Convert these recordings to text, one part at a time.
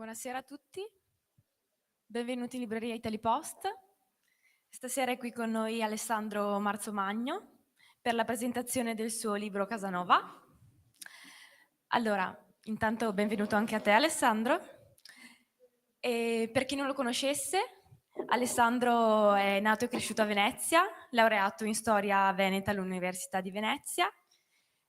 Buonasera a tutti, benvenuti in libreria Italipost. Stasera è qui con noi Alessandro Marzomagno per la presentazione del suo libro Casanova. Allora, intanto benvenuto anche a te Alessandro. E per chi non lo conoscesse, Alessandro è nato e cresciuto a Venezia, laureato in storia veneta all'Università di Venezia,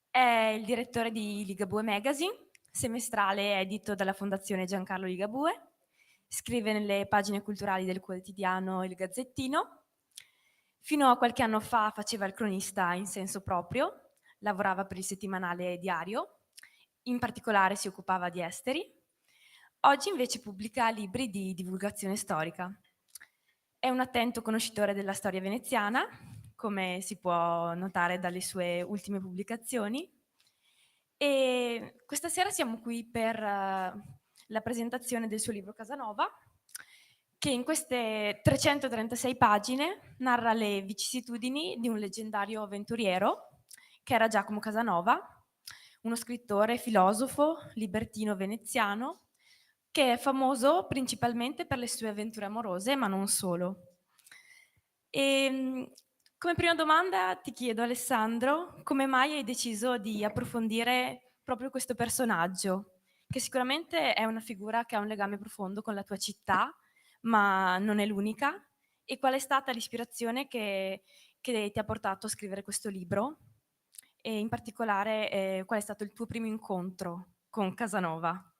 è il direttore di Ligabue Magazine, semestrale edito dalla Fondazione Giancarlo Ligabue, scrive nelle pagine culturali del quotidiano Il Gazzettino. Fino a qualche anno fa faceva il cronista in senso proprio, lavorava per il settimanale Diario, in particolare si occupava di esteri. Oggi invece pubblica libri di divulgazione storica. È un attento conoscitore della storia veneziana, come si può notare dalle sue ultime pubblicazioni. E questa sera siamo qui per la presentazione del suo libro Casanova, che in queste 336 pagine narra le vicissitudini di un leggendario avventuriero, che era Giacomo Casanova, uno scrittore, filosofo, libertino veneziano, che è famoso principalmente per le sue avventure amorose, ma non solo. Come prima domanda ti chiedo, Alessandro, come mai hai deciso di approfondire proprio questo personaggio, che sicuramente è una figura che ha un legame profondo con la tua città, ma non è l'unica, e qual è stata l'ispirazione che ti ha portato a scrivere questo libro? E in particolare, qual è stato il tuo primo incontro con Casanova?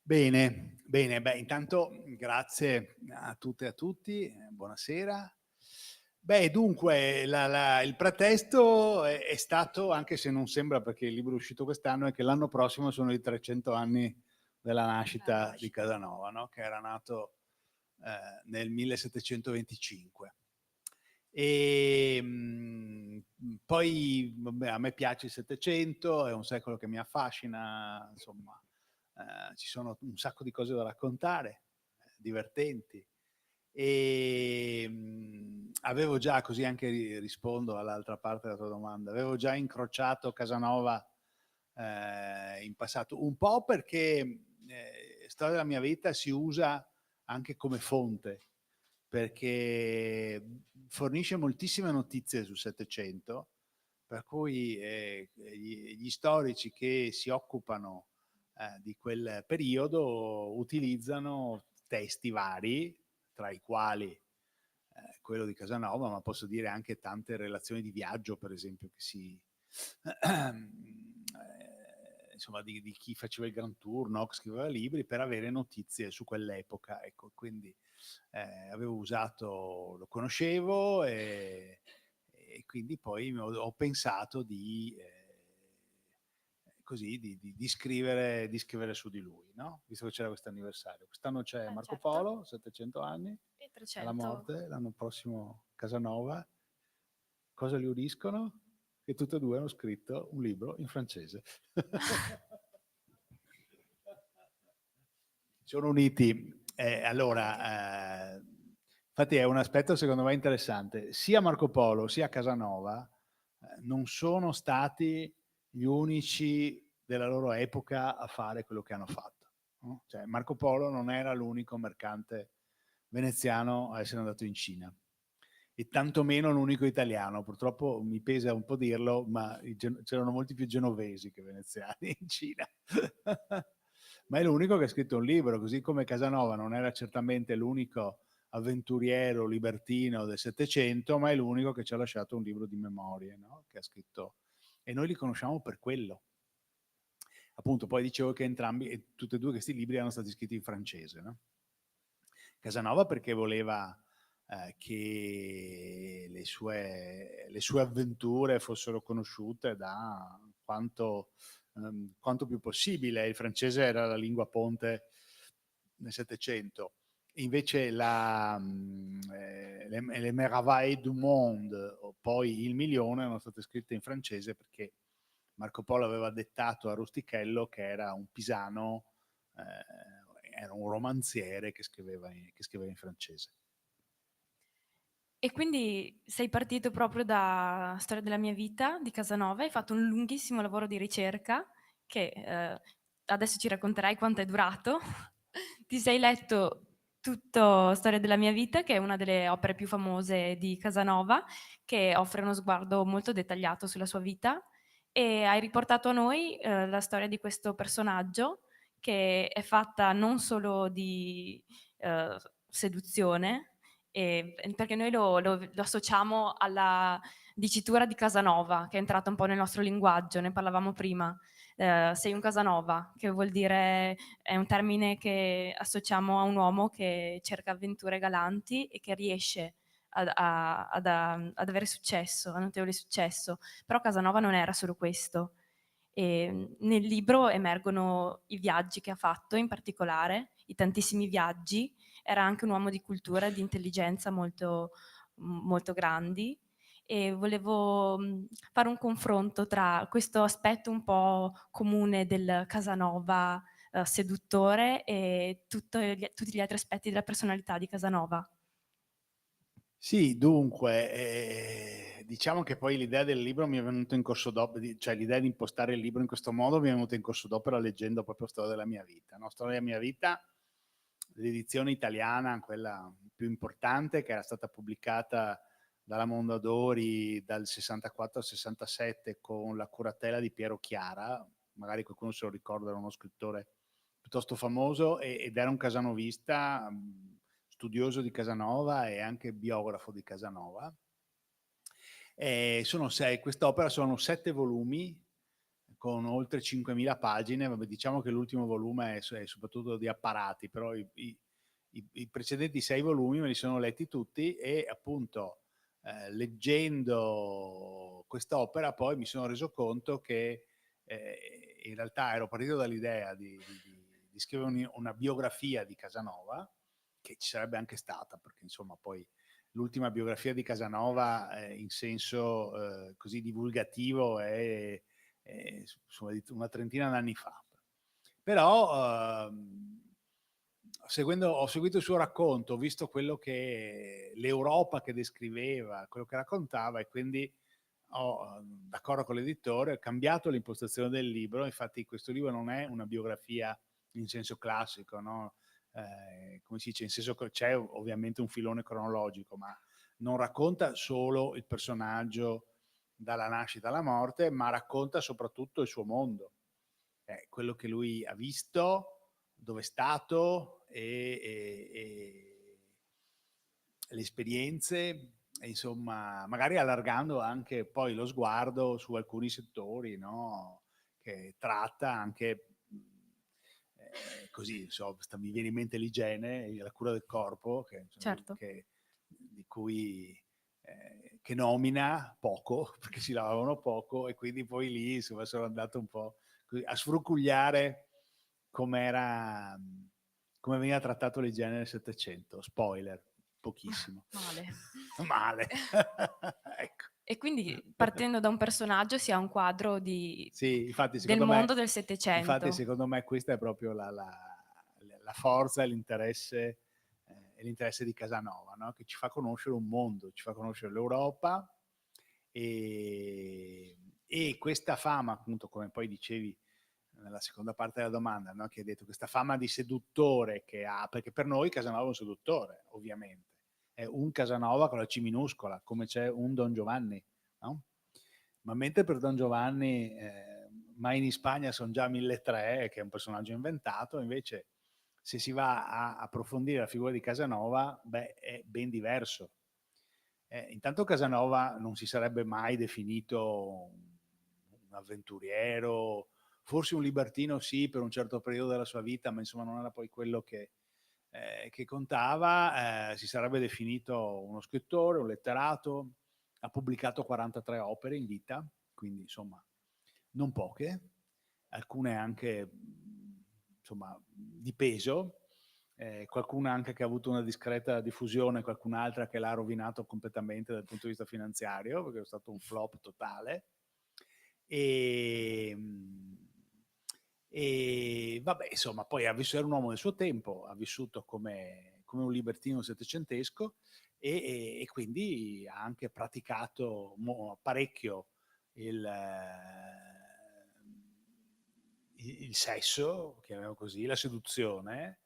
Bene, bene, intanto grazie a tutte e a tutti, buonasera. Dunque, il pretesto è stato, anche se non sembra perché il libro è uscito quest'anno, è che l'anno prossimo sono i 300 anni della nascita di Casanova, no? Che era nato nel 1725. Poi vabbè, a me piace il Settecento, è un secolo che mi affascina, insomma. Ci sono un sacco di cose da raccontare, divertenti. Avevo già, così anche rispondo all'altra parte della tua domanda, avevo già incrociato Casanova in passato, un po' perché Storia della mia vita si usa anche come fonte, perché fornisce moltissime notizie sul Settecento, per cui gli storici che si occupano di quel periodo utilizzano testi vari, tra i quali quello di Casanova, ma posso dire anche tante relazioni di viaggio, per esempio, che si insomma di chi faceva il Grand Tour, no? Che scriveva libri, per avere notizie su quell'epoca, ecco. Quindi avevo usato, lo conoscevo e quindi poi ho pensato così di scrivere su di lui, no? Visto che c'era questo anniversario. Quest'anno c'è Marco Certo. Polo, 700 anni E dalla 300. morte, l'anno prossimo Casanova. Cosa li uniscono? Che tutti e due hanno scritto un libro in francese. Sono uniti. Infatti è un aspetto secondo me interessante. Sia Marco Polo sia Casanova non sono stati gli unici della loro epoca a fare quello che hanno fatto, no? Cioè, Marco Polo non era l'unico mercante veneziano a essere andato in Cina e tantomeno l'unico italiano. Purtroppo mi pesa un po' dirlo, ma c'erano molti più genovesi che veneziani in Cina. Ma è l'unico che ha scritto un libro, così come Casanova non era certamente l'unico avventuriero libertino del Settecento, ma è l'unico che ci ha lasciato un libro di memorie, no? Che ha scritto, e noi li conosciamo per quello. Appunto, poi dicevo che entrambi, tutti e due questi libri erano stati scritti in francese, no? Casanova perché voleva che le sue avventure fossero conosciute da quanto più possibile. Il francese era la lingua ponte nel Settecento. Invece le Meraviglie du Monde, o poi Il Milione, erano state scritte in francese perché Marco Polo aveva dettato a Rustichello, che era un pisano, era un romanziere che scriveva in francese. E quindi sei partito proprio da Storia della mia vita di Casanova, hai fatto un lunghissimo lavoro di ricerca che adesso ci racconterai quanto è durato. Ti sei letto tutto Storia della mia vita, che è una delle opere più famose di Casanova, che offre uno sguardo molto dettagliato sulla sua vita, e hai riportato a noi la storia di questo personaggio, che è fatta non solo di seduzione, perché noi lo associamo alla dicitura di Casanova, che è entrata un po' nel nostro linguaggio, ne parlavamo prima. Sei un Casanova, che vuol dire, è un termine che associamo a un uomo che cerca avventure galanti e che riesce ad avere successo, a notevole successo. Però Casanova non era solo questo. E nel libro emergono i viaggi che ha fatto, in particolare, i tantissimi viaggi. Era anche un uomo di cultura e di intelligenza molto grandi, e volevo fare un confronto tra questo aspetto un po' comune del Casanova seduttore e tutti gli altri aspetti della personalità di Casanova. Sì, dunque, diciamo che poi l'idea del libro mi è venuta in corso d'opera, cioè l'idea di impostare il libro in questo modo mi è venuta in corso d'opera leggendo proprio Storia della mia vita, no? Storia della mia vita, l'edizione italiana, quella più importante, che era stata pubblicata dalla Mondadori dal 64 al 67 con la curatela di Piero Chiara, magari qualcuno se lo ricorda, era uno scrittore piuttosto famoso ed era un casanovista, studioso di Casanova e anche biografo di Casanova. Quest'opera sono 7 volumi con oltre 5.000 pagine. Vabbè, diciamo che l'ultimo volume è soprattutto di apparati, però i precedenti 6 volumi me li sono letti tutti e appunto leggendo quest'opera poi mi sono reso conto che in realtà ero partito dall'idea di scrivere una biografia di Casanova, che ci sarebbe anche stata, perché insomma poi l'ultima biografia di Casanova in senso così divulgativo è insomma, di una trentina d'anni fa. Però ho seguito il suo racconto, ho visto quello che l'Europa che descriveva, quello che raccontava, e quindi ho, d'accordo con l'editore, ho cambiato l'impostazione del libro. Infatti questo libro non è una biografia in senso classico, no? Come si dice, in senso che c'è ovviamente un filone cronologico, ma non racconta solo il personaggio dalla nascita alla morte, ma racconta soprattutto il suo mondo, quello che lui ha visto, dove è stato le esperienze, e insomma, magari allargando anche poi lo sguardo su alcuni settori, no? Che tratta anche così, mi viene in mente l'igiene, la cura del corpo, Certo. di cui che nomina poco, perché si lavavano poco, e quindi poi lì insomma, sono andato un po' così, a sfrucugliare com'era, come veniva trattato l'igiene nel Settecento. Spoiler, pochissimo. Male. Male. Ecco. E quindi partendo da un personaggio si ha un quadro Sì, del mondo del infatti Settecento. secondo me questa è proprio la forza e l'interesse di Casanova, no? Che ci fa conoscere un mondo, ci fa conoscere l'Europa, e questa fama, appunto, come poi dicevi nella seconda parte della domanda, no? Che hai detto questa fama di seduttore che ha, perché per noi Casanova è un seduttore, ovviamente. È un Casanova con la C minuscola, come c'è un Don Giovanni, no? Ma mentre per Don Giovanni, ma in Spagna sono già 1300, che è un personaggio inventato, invece se si va a approfondire la figura di Casanova, beh, è ben diverso. Intanto Casanova non si sarebbe mai definito un avventuriero, forse un libertino sì per un certo periodo della sua vita, ma insomma non era poi quello che contava. Si sarebbe definito uno scrittore, un letterato, ha pubblicato 43 opere in vita, quindi insomma non poche, alcune anche insomma di peso, qualcuna anche che ha avuto una discreta diffusione, qualcun'altra che l'ha rovinato completamente dal punto di vista finanziario, perché è stato un flop totale. E, e vabbè, insomma, poi era un uomo del suo tempo, ha vissuto come un libertino settecentesco, e quindi ha anche praticato parecchio il il sesso, chiamiamolo così, la seduzione,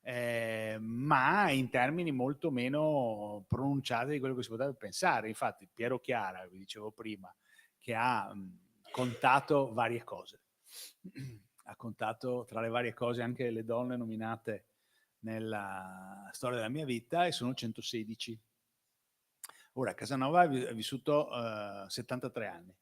ma in termini molto meno pronunciati di quello che si potrebbe pensare. Infatti Piero Chiara, vi dicevo prima, che ha contato varie cose, ha contato tra le varie cose anche le donne nominate nella storia della mia vita, e sono 116. Ora, Casanova ha vissuto 73 anni,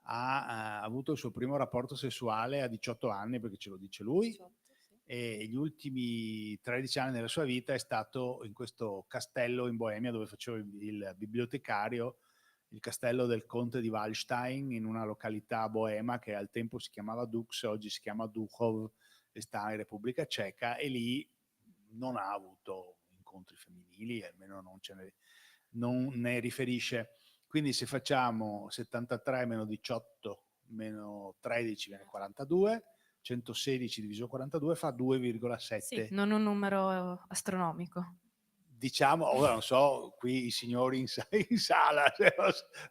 ha avuto il suo primo rapporto sessuale a 18 anni, perché ce lo dice lui, 18, sì. e gli ultimi 13 anni della sua vita è stato in questo castello in Boemia dove faceva il bibliotecario, il castello del conte di Wallstein, in una località boema che al tempo si chiamava Dux, oggi si chiama Duchov e sta in Repubblica Ceca, e lì non ha avuto incontri femminili, almeno non ne riferisce. Quindi se facciamo 73 meno 18 meno 13 viene 42, 116 diviso 42 fa 2,7. Sì, non un numero astronomico. Diciamo, ora non so qui i signori in sala,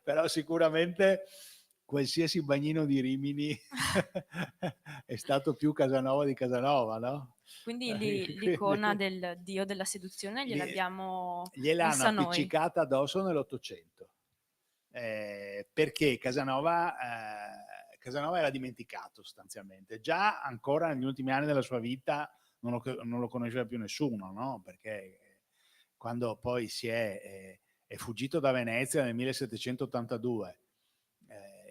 però sicuramente qualsiasi bagnino di Rimini è stato più Casanova di Casanova, no? Quindi l'icona del dio della seduzione gliel'abbiamo Gliel'hanno messa noi. appiccicata addosso nell'Ottocento, perché Casanova era dimenticato sostanzialmente. Già ancora negli ultimi anni della sua vita non lo conosceva più nessuno, no? Perché quando poi è fuggito da Venezia nel 1782,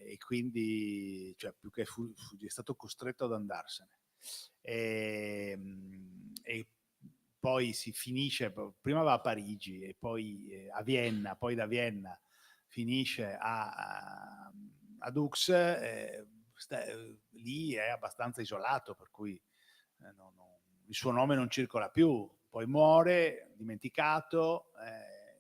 e quindi, cioè, più che è stato costretto ad andarsene. E poi si finisce, prima va a Parigi e poi a Vienna, poi da Vienna finisce a Dux, lì è abbastanza isolato, per cui il suo nome non circola più. Poi muore, dimenticato.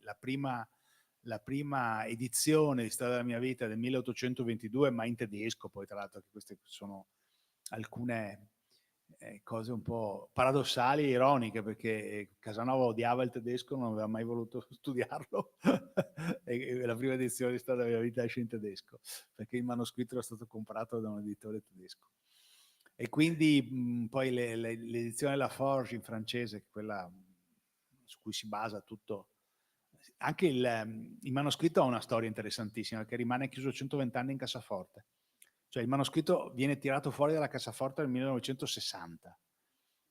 La prima edizione di Storia della mia vita del 1822, ma in tedesco, poi tra l'altro, che queste sono alcune cose un po' paradossali e ironiche, perché Casanova odiava il tedesco, non aveva mai voluto studiarlo e la prima edizione di Storia della mia vita esce in tedesco, perché il manoscritto era stato comprato da un editore tedesco. E quindi poi l'edizione La Forge in francese, che è quella su cui si basa tutto, anche il manoscritto ha una storia interessantissima, che rimane chiuso 120 anni in cassaforte. Cioè il manoscritto viene tirato fuori dalla cassaforte nel 1960,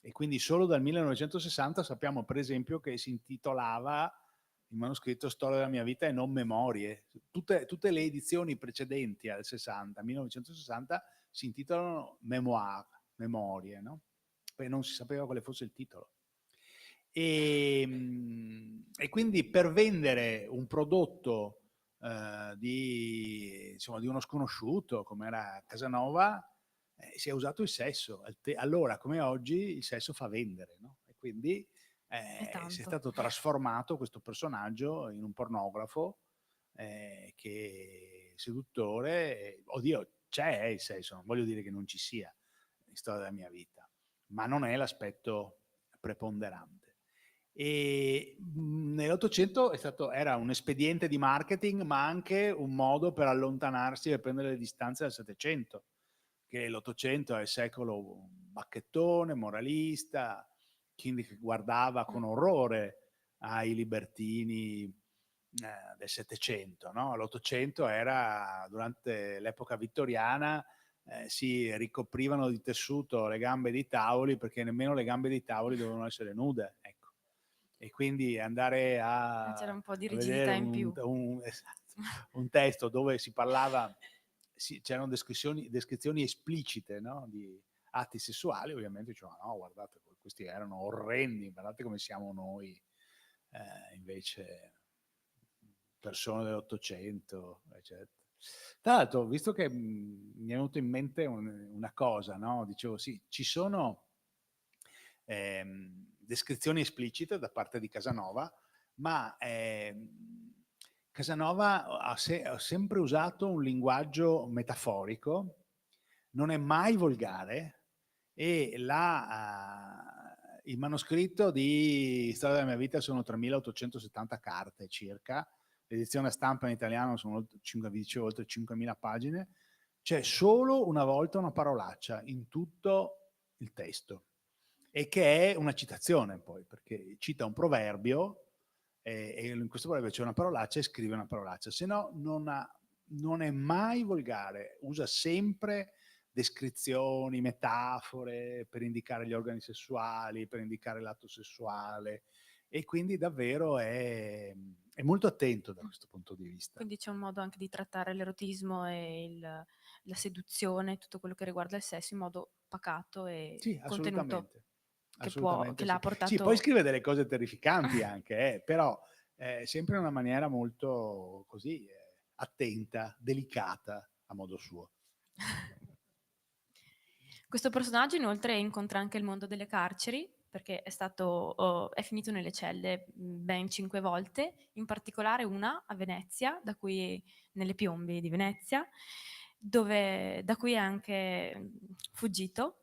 e quindi solo dal 1960 sappiamo per esempio che si intitolava il manoscritto Storia della mia vita e non Memorie. Tutte le edizioni precedenti al 1960 si intitolano Memoir, Memorie, no? Perché non si sapeva quale fosse il titolo. E quindi per vendere un prodotto di uno sconosciuto come era Casanova, si è usato il sesso. Allora, come oggi, il sesso fa vendere, no? E quindi È si è tanto. stato trasformato questo personaggio in un pornografo che seduttore. Oddio, c'è il sesso, non voglio dire che non ci sia in Storia della mia vita, ma non è l'aspetto preponderante. E nell'Ottocento era un espediente di marketing, ma anche un modo per allontanarsi e prendere le distanze dal Settecento, che l'Ottocento è il secolo bacchettone, moralista, quindi che guardava con orrore ai libertini del Settecento, no? L'Ottocento era, durante l'epoca vittoriana, si ricoprivano di tessuto le gambe dei tavoli, perché nemmeno le gambe dei tavoli dovevano essere nude, ecco. E quindi andare C'era a un po' di rigidità vedere in più. esatto, un testo dove si parlava, c'erano descrizioni esplicite, no? Di atti sessuali, ovviamente dicevano no, guardate, questi erano orrendi, guardate come siamo noi, invece persone dell'Ottocento, eccetera. Tra l'altro, visto che mi è venuto in mente una cosa, no? Dicevo sì, ci sono descrizioni esplicite da parte di Casanova, ma Casanova ha sempre usato un linguaggio metaforico, non è mai volgare, e il manoscritto di Storia della mia vita sono 3870 carte circa, l'edizione a stampa in italiano sono oltre 5.000 pagine, c'è solo una volta una parolaccia in tutto il testo, e che è una citazione poi, perché cita un proverbio e in questo proverbio c'è una parolaccia e scrive una parolaccia, se no non è mai volgare, usa sempre descrizioni, metafore per indicare gli organi sessuali, per indicare l'atto sessuale, e quindi davvero è molto attento da questo punto di vista. Quindi c'è un modo anche di trattare l'erotismo e la seduzione, tutto quello che riguarda il sesso in modo pacato e Sì, contenuto, assolutamente. che Assolutamente l'ha sì. Sì, poi portato. scrive delle cose terrificanti anche, però sempre in una maniera molto così attenta, delicata a modo suo. Questo personaggio inoltre incontra anche il mondo delle carceri, perché è finito nelle celle ben 5 volte, in particolare una a Venezia, nelle Piombi di Venezia, da cui è anche fuggito,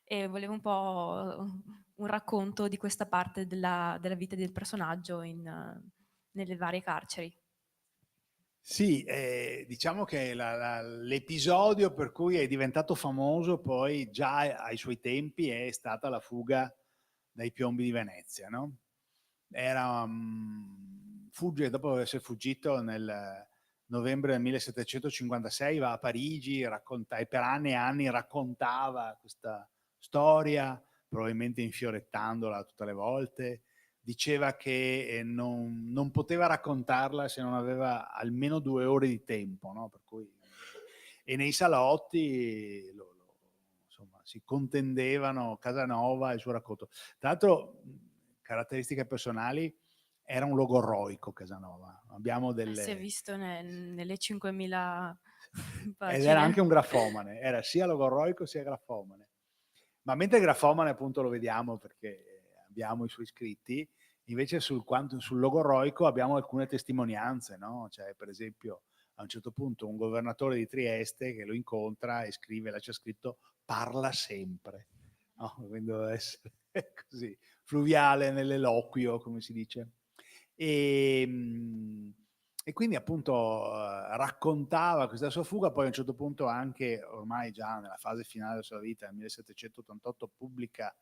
e volevo un po' un racconto di questa parte della vita del personaggio nelle varie carceri. Sì, diciamo che l'episodio per cui è diventato famoso poi già ai suoi tempi è stata la fuga dai Piombi di Venezia, no? Fugge dopo essere fuggito nel novembre del 1756, va a Parigi, e per anni e anni raccontava questa storia, probabilmente infiorettandola tutte le volte. Diceva che non poteva raccontarla se non aveva almeno 2 ore di tempo, no? Per cui, e nei salotti insomma, si contendevano Casanova e il suo racconto. Tra l'altro, caratteristiche personali, era un logorroico Casanova. Abbiamo Si è delle... visto nelle 5.000 Ed era anche pagine. un grafomane, era sia logorroico sia grafomane. Ma mentre il grafomane appunto lo vediamo perché abbiamo i suoi scritti, invece sul logorroico abbiamo alcune testimonianze, no? Cioè, per esempio, a un certo punto un governatore di Trieste che lo incontra e scrive, là c'è scritto parla sempre, no? Quindi deve essere così, fluviale nell'eloquio, come si dice. E, e quindi appunto raccontava questa sua fuga, poi a un certo punto anche, ormai già nella fase finale della sua vita, nel 1788, pubblica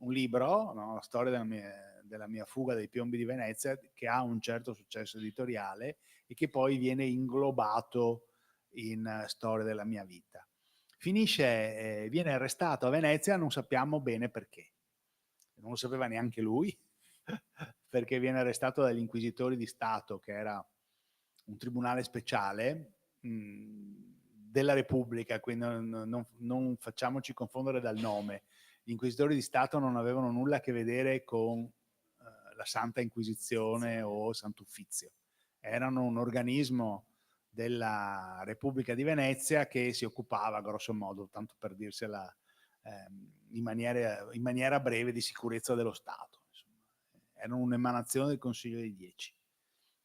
un libro, no? La storia della mia fuga dai Piombi di Venezia, che ha un certo successo editoriale e che poi viene inglobato in Storia della mia vita. Viene arrestato a Venezia, non sappiamo bene perché, non lo sapeva neanche lui, perché viene arrestato dagli inquisitori di Stato, che era un tribunale speciale della Repubblica, quindi non facciamoci confondere dal nome. Gli inquisitori di Stato non avevano nulla a che vedere con la Santa Inquisizione o Sant'Uffizio. Erano un organismo della Repubblica di Venezia che si occupava, grosso modo, tanto per dirsela in maniera breve, di sicurezza dello Stato. Insomma. Erano un'emanazione del Consiglio dei Dieci,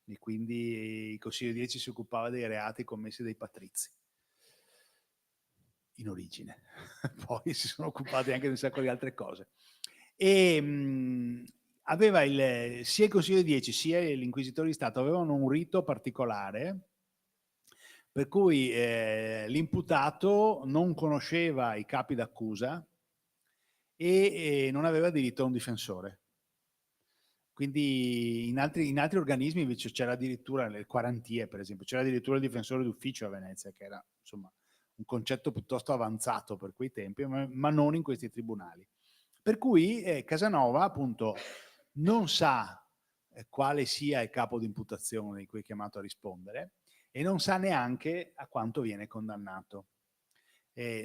e quindi il Consiglio dei Dieci si occupava dei reati commessi dai patrizi in origine. Poi si sono occupati anche di un sacco di altre cose. E aveva sia il Consiglio dei Dieci sia l'Inquisitore di Stato avevano un rito particolare per cui l'imputato non conosceva i capi d'accusa e non aveva diritto a un difensore. Quindi in altri organismi invece c'era addirittura, nel Quarantie per esempio, c'era addirittura il difensore d'ufficio a Venezia, che era insomma un concetto piuttosto avanzato per quei tempi, ma non in questi tribunali. Per cui Casanova appunto non sa quale sia il capo di imputazione di cui è chiamato a rispondere e non sa neanche a quanto viene condannato.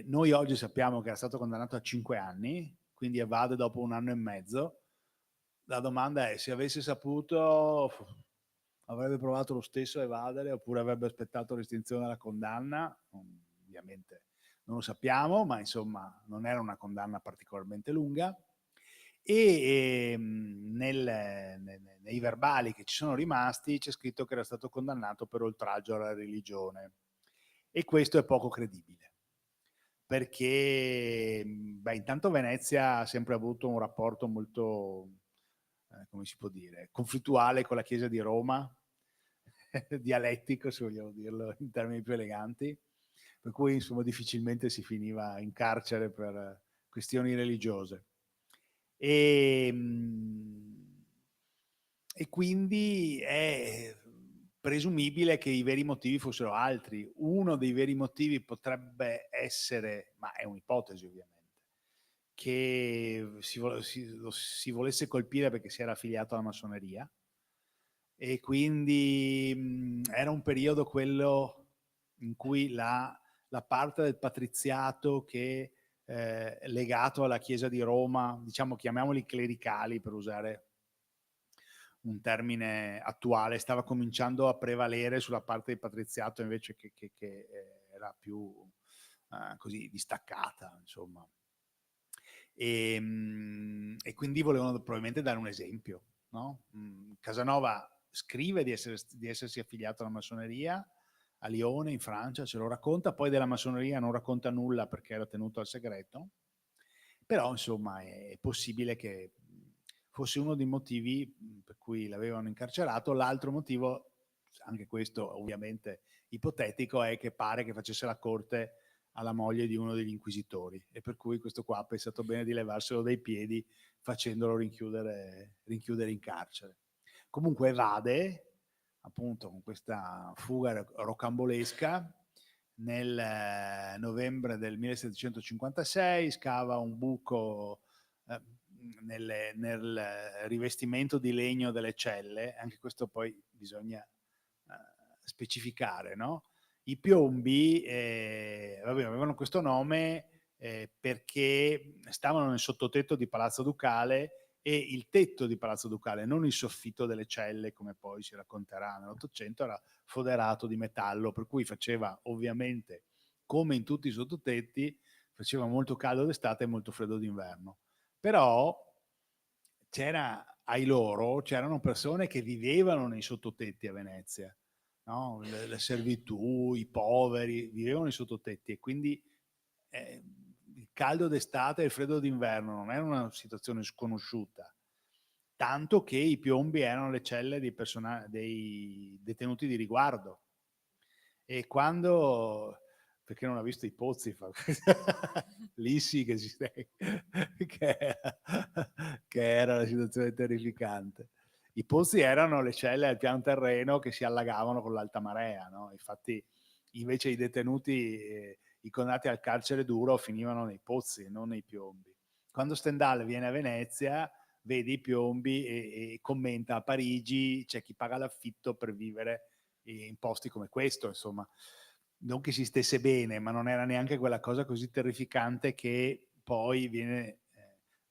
Noi oggi sappiamo che era stato condannato a 5 anni, quindi evade dopo 1 anno e mezzo. La domanda è: se avesse saputo, avrebbe provato lo stesso a evadere oppure avrebbe aspettato l'estinzione della condanna? Ovviamente non lo sappiamo, ma insomma non era una condanna particolarmente lunga. E nei verbali che ci sono rimasti c'è scritto che era stato condannato per oltraggio alla religione, e questo è poco credibile, perché intanto Venezia ha sempre avuto un rapporto molto, come si può dire, conflittuale con la Chiesa di Roma, dialettico se vogliamo dirlo in termini più eleganti, per cui insomma difficilmente si finiva in carcere per questioni religiose. E, e quindi è presumibile che i veri motivi fossero altri. Uno dei veri motivi potrebbe essere, ma è un'ipotesi ovviamente, che lo si volesse colpire perché si era affiliato alla massoneria, e quindi era un periodo quello in cui la parte del patriziato che legato alla Chiesa di Roma, diciamo chiamiamoli clericali per usare un termine attuale, stava cominciando a prevalere sulla parte del patriziato invece che era più così distaccata, insomma. E quindi volevano probabilmente dare un esempio, no? Casanova scrive di essersi affiliato alla massoneria a Lione, in Francia, ce lo racconta, poi della massoneria non racconta nulla perché era tenuto al segreto, però insomma è possibile che fosse uno dei motivi per cui l'avevano incarcerato. L'altro motivo, anche questo ovviamente ipotetico, è che pare che facesse la corte alla moglie di uno degli inquisitori, e per cui questo qua ha pensato bene di levarselo dai piedi facendolo rinchiudere in carcere. Comunque evade, appunto, con questa fuga rocambolesca. Nel novembre del 1756 scava un buco nel rivestimento di legno delle celle, anche questo poi bisogna specificare, no? I piombi avevano questo nome perché stavano nel sottotetto di Palazzo Ducale, e il tetto di Palazzo Ducale, non il soffitto delle celle come poi si racconterà nell'Ottocento, era foderato di metallo, per cui faceva ovviamente, come in tutti i sottotetti, faceva molto caldo d'estate e molto freddo d'inverno. Però c'erano persone che vivevano nei sottotetti a Venezia, no? Le servitù, i poveri vivevano nei sottotetti, e quindi il caldo d'estate e il freddo d'inverno non era una situazione sconosciuta, tanto che i piombi erano le celle dei detenuti di riguardo. E quando, perché non ha visto i pozzi, lì sì che, che era una situazione terrificante. I pozzi erano le celle al piano terreno che si allagavano con l'alta marea, no? Infatti invece i detenuti, i condannati al carcere duro, finivano nei pozzi, non nei piombi. Quando Stendhal viene a Venezia vede i piombi e commenta: a Parigi c'è chi paga l'affitto per vivere in posti come questo, insomma. Non che si stesse bene, ma non era neanche quella cosa così terrificante che poi viene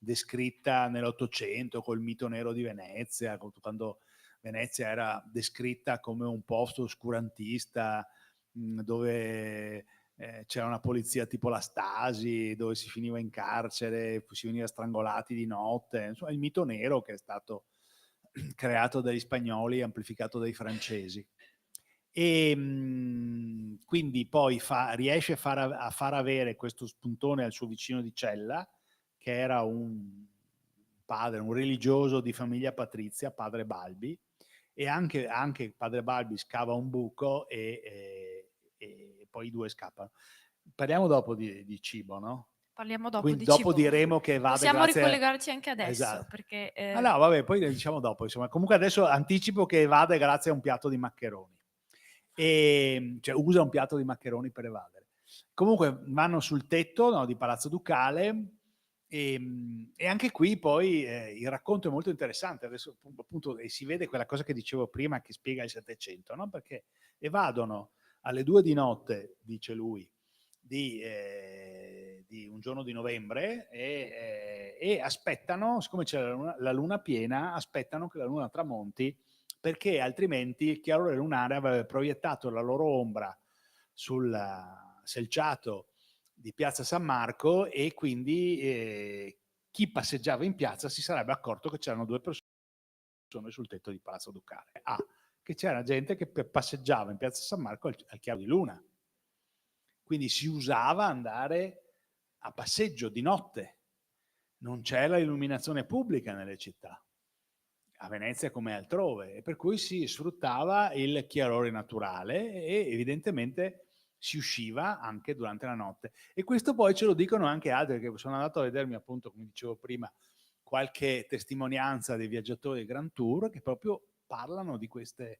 descritta nell'Ottocento col mito nero di Venezia, quando Venezia era descritta come un posto oscurantista dove c'era una polizia tipo la Stasi, dove si finiva in carcere, si veniva strangolati di notte, insomma il mito nero che è stato creato dagli spagnoli e amplificato dai francesi. E quindi poi riesce a far avere questo spuntone al suo vicino di cella, che era un padre, un religioso di famiglia patrizia, padre Balbi, e anche padre Balbi scava un buco e poi i due scappano. Parliamo dopo di cibo, no? Parliamo dopo Quindi di dopo cibo. diremo che Evade Possiamo grazie... ricollegarci anche adesso, Esatto. perché Ah no, vabbè, poi ne diciamo dopo, insomma. Comunque adesso anticipo che evade grazie a un piatto di maccheroni. Cioè usa un piatto di maccheroni per evadere. Comunque vanno sul tetto, no, di Palazzo Ducale, e anche qui poi il racconto è molto interessante. Adesso appunto si vede quella cosa che dicevo prima che spiega il Settecento, no? Perché evadono alle 2 di notte, dice lui, di un giorno di novembre e aspettano, siccome c'è la luna piena, aspettano che la luna tramonti, perché altrimenti il chiarore lunare avrebbe proiettato la loro ombra sul selciato di Piazza San Marco, e quindi chi passeggiava in piazza si sarebbe accorto che c'erano due persone sul tetto di Palazzo Ducale. Che c'era gente che passeggiava in Piazza San Marco al chiaro di luna. Quindi si usava andare a passeggio di notte. Non c'era illuminazione pubblica nelle città, a Venezia come altrove, e per cui si sfruttava il chiarore naturale, e evidentemente si usciva anche durante la notte. E questo poi ce lo dicono anche altri, che sono andato a vedermi, appunto, come dicevo prima, qualche testimonianza dei viaggiatori del Grand Tour che proprio parlano di queste,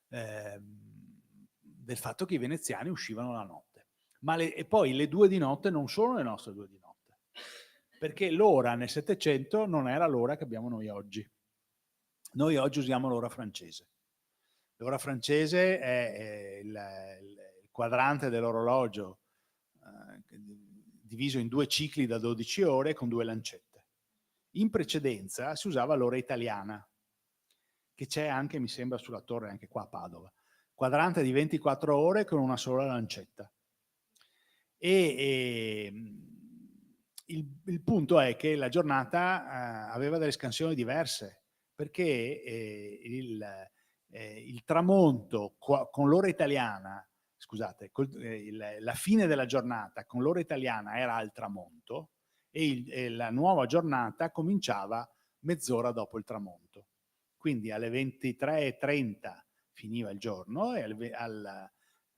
del fatto che i veneziani uscivano la notte. E poi le 2 di notte non sono le nostre 2 di notte, perché l'ora nel Settecento non era l'ora che abbiamo noi oggi. Noi oggi usiamo l'ora francese. L'ora francese è il quadrante dell'orologio diviso in 2 cicli da 12 ore con 2 lancette. In precedenza si usava l'ora italiana, che c'è anche, mi sembra, sulla torre anche qua a Padova. Quadrante di 24 ore con una sola lancetta. Il punto è che la giornata aveva delle scansioni diverse, perché il tramonto con l'ora italiana, scusate, la fine della giornata con l'ora italiana era al tramonto e la nuova giornata cominciava mezz'ora dopo il tramonto. Quindi alle 23:30 finiva il giorno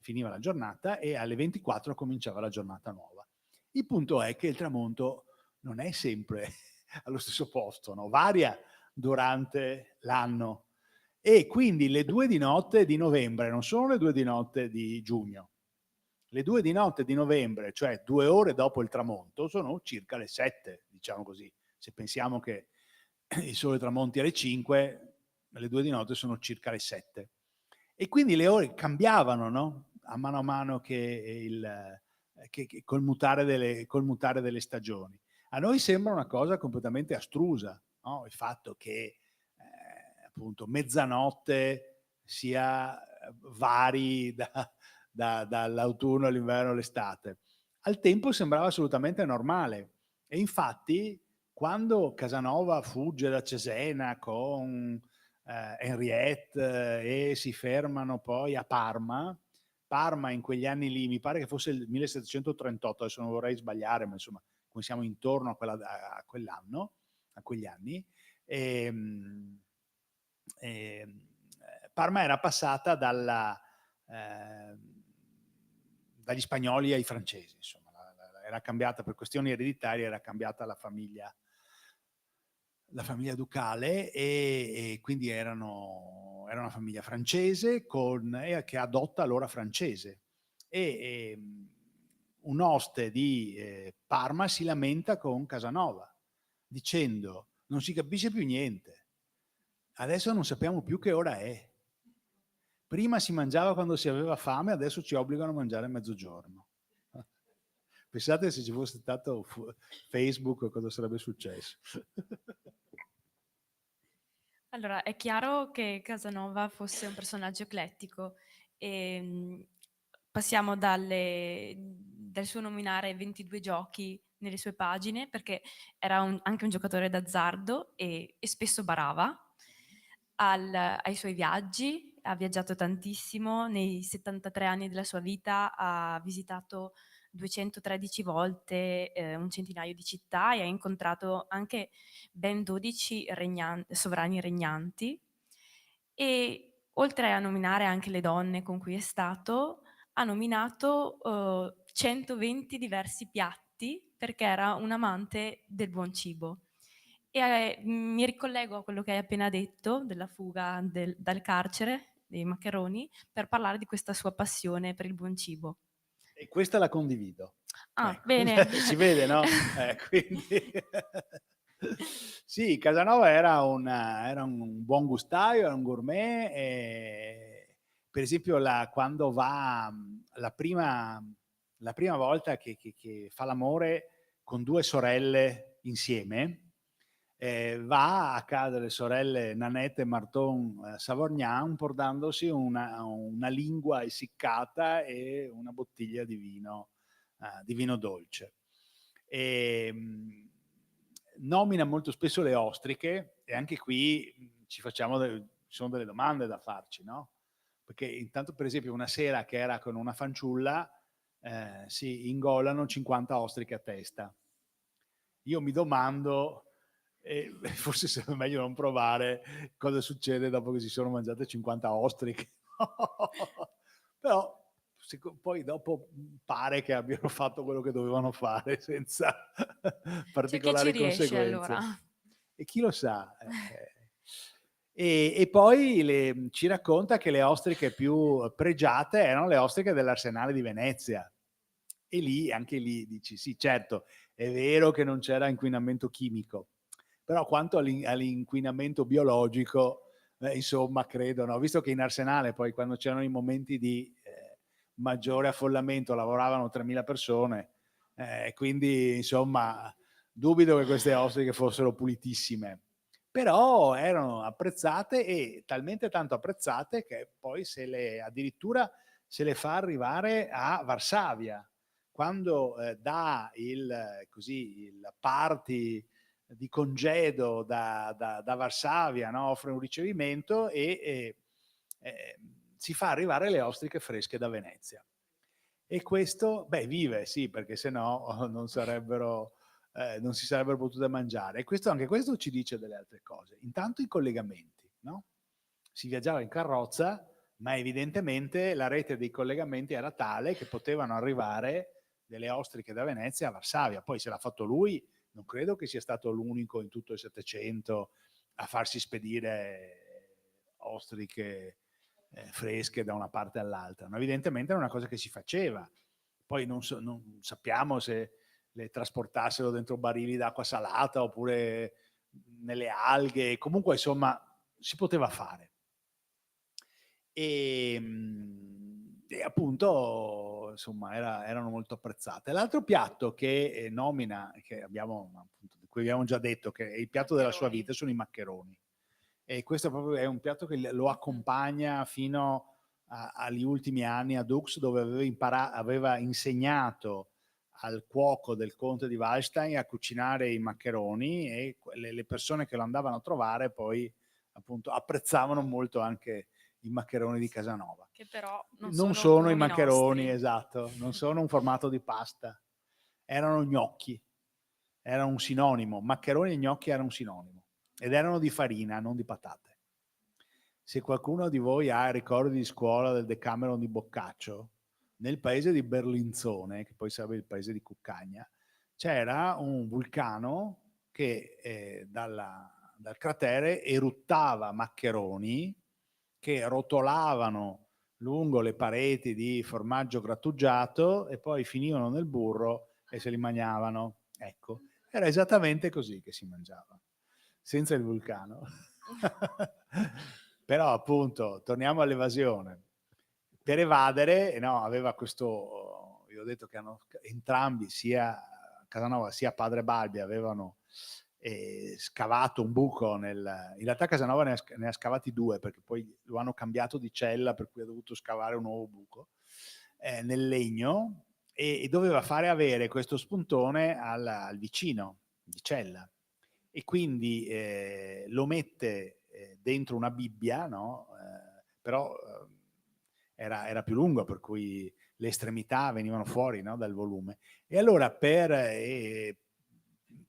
finiva la giornata e alle 24 cominciava la giornata nuova. Il punto è che il tramonto non è sempre allo stesso posto, no? Varia durante l'anno. E quindi le 2 di notte di novembre non sono le 2 di notte di giugno. Le 2 di notte di novembre, cioè 2 ore dopo il tramonto, sono circa le 7, diciamo così. Se pensiamo che il sole tramonti alle 5, le 2 di notte sono circa le 7. E quindi le ore cambiavano, no? A mano che col mutare delle stagioni. A noi sembra una cosa completamente astrusa, no? Il fatto che appunto mezzanotte sia vari dall'autunno all'inverno all'estate. Al tempo sembrava assolutamente normale e infatti quando Casanova fugge da Cesena con Henriette e si fermano poi a Parma in quegli anni lì, mi pare che fosse il 1738, adesso non vorrei sbagliare, ma insomma, come siamo intorno a quell'anno, a quegli anni, Parma era passata dagli spagnoli ai francesi, insomma, era cambiata per questioni ereditarie, era cambiata la famiglia ducale e quindi era una famiglia francese che adotta l'ora francese. Un oste di Parma si lamenta con Casanova dicendo: non si capisce più niente, adesso non sappiamo più che ora è. Prima si mangiava quando si aveva fame, adesso ci obbligano a mangiare a mezzogiorno. Pensate se ci fosse stato Facebook cosa sarebbe successo. Allora, è chiaro che Casanova fosse un personaggio eclettico e passiamo dal suo nominare 22 giochi nelle sue pagine, perché era anche un giocatore d'azzardo e spesso barava, ai suoi viaggi. Ha viaggiato tantissimo, nei 73 anni della sua vita ha visitato 213 volte un centinaio di città e ha incontrato anche ben 12 sovrani regnanti e oltre a nominare anche le donne con cui è stato, ha nominato 120 diversi piatti perché era un amante del buon cibo. E mi ricollego a quello che hai appena detto della fuga dal carcere dei Maccheroni per parlare di questa sua passione per il buon cibo. E questa la condivido. Ah, Ecco. bene. Si vede, no? Quindi sì, Casanova era un buon gustaio, era un gourmet. Per esempio, quando va la prima volta che fa l'amore con 2 sorelle insieme, va a casa delle sorelle Nanette e Marton Savorgnan portandosi una lingua essiccata e una bottiglia di vino dolce. Nomina molto spesso le ostriche e anche qui ci sono delle domande da farci, no? Perché intanto, per esempio, una sera che era con una fanciulla si ingolano 50 ostriche a testa. Io mi domando, forse sarebbe meglio non provare, cosa succede dopo che si sono mangiate 50 ostriche. Però poi dopo pare che abbiano fatto quello che dovevano fare senza C'è chi ci particolari riesce allora. conseguenze. E chi lo sa. E poi ci racconta che le ostriche più pregiate erano le ostriche dell'Arsenale di Venezia. E lì, anche lì, dici, sì, certo, è vero che non c'era inquinamento chimico, però quanto all'inquinamento biologico, insomma, credo, no? Visto che in Arsenale poi quando c'erano i momenti di maggiore affollamento lavoravano 3.000 persone, quindi insomma dubito che queste ostriche fossero pulitissime, però erano apprezzate, e talmente tanto apprezzate che poi addirittura se le fa arrivare a Varsavia, quando dà il party di congedo da Varsavia, no? Offre un ricevimento e si fa arrivare le ostriche fresche da Venezia. E questo, vive, sì, perché se no non si sarebbero potute mangiare. E anche questo ci dice delle altre cose. Intanto i collegamenti, no? Si viaggiava in carrozza, ma evidentemente la rete dei collegamenti era tale che potevano arrivare delle ostriche da Venezia a Varsavia. Poi se l'ha fatto lui, non credo che sia stato l'unico in tutto il Settecento a farsi spedire ostriche fresche da una parte all'altra, ma evidentemente era una cosa che si faceva. Poi non sappiamo se le trasportassero dentro barili d'acqua salata oppure nelle alghe, comunque insomma si poteva fare. E appunto insomma erano molto apprezzate. L'altro piatto che nomina, che abbiamo, appunto, di cui abbiamo già detto che è il piatto della sua vita, sono i maccheroni. E questo proprio è un piatto che lo accompagna fino agli ultimi anni a Dux, dove aveva insegnato al cuoco del conte di Wallstein a cucinare i maccheroni, e le persone che lo andavano a trovare poi appunto apprezzavano molto anche i maccheroni di Casanova. Che però Non sono i come i maccheroni, nostri. esatto, non sono un formato di pasta, erano gnocchi, era un sinonimo, maccheroni e gnocchi era un sinonimo, ed erano di farina, non di patate. Se qualcuno di voi ha ricordi di scuola del Decameron di Boccaccio, nel paese di Berlinzone, che poi sarebbe il paese di Cuccagna, c'era un vulcano che dal cratere eruttava maccheroni che rotolavano lungo le pareti di formaggio grattugiato e poi finivano nel burro e se li mangiavano. Ecco, era esattamente così che si mangiava, senza il vulcano. Però appunto, torniamo all'evasione. Per evadere, no, aveva questo, io ho detto che hanno entrambi, sia Casanova sia padre Balbi, avevano scavato un buco in realtà Casanova ne ha scavati due, perché poi lo hanno cambiato di cella, per cui ha dovuto scavare un nuovo buco nel legno, e doveva fare avere questo spuntone al vicino di cella, e quindi lo mette dentro una bibbia, no? Però era più lungo, per cui le estremità venivano fuori, no? Dal volume. E allora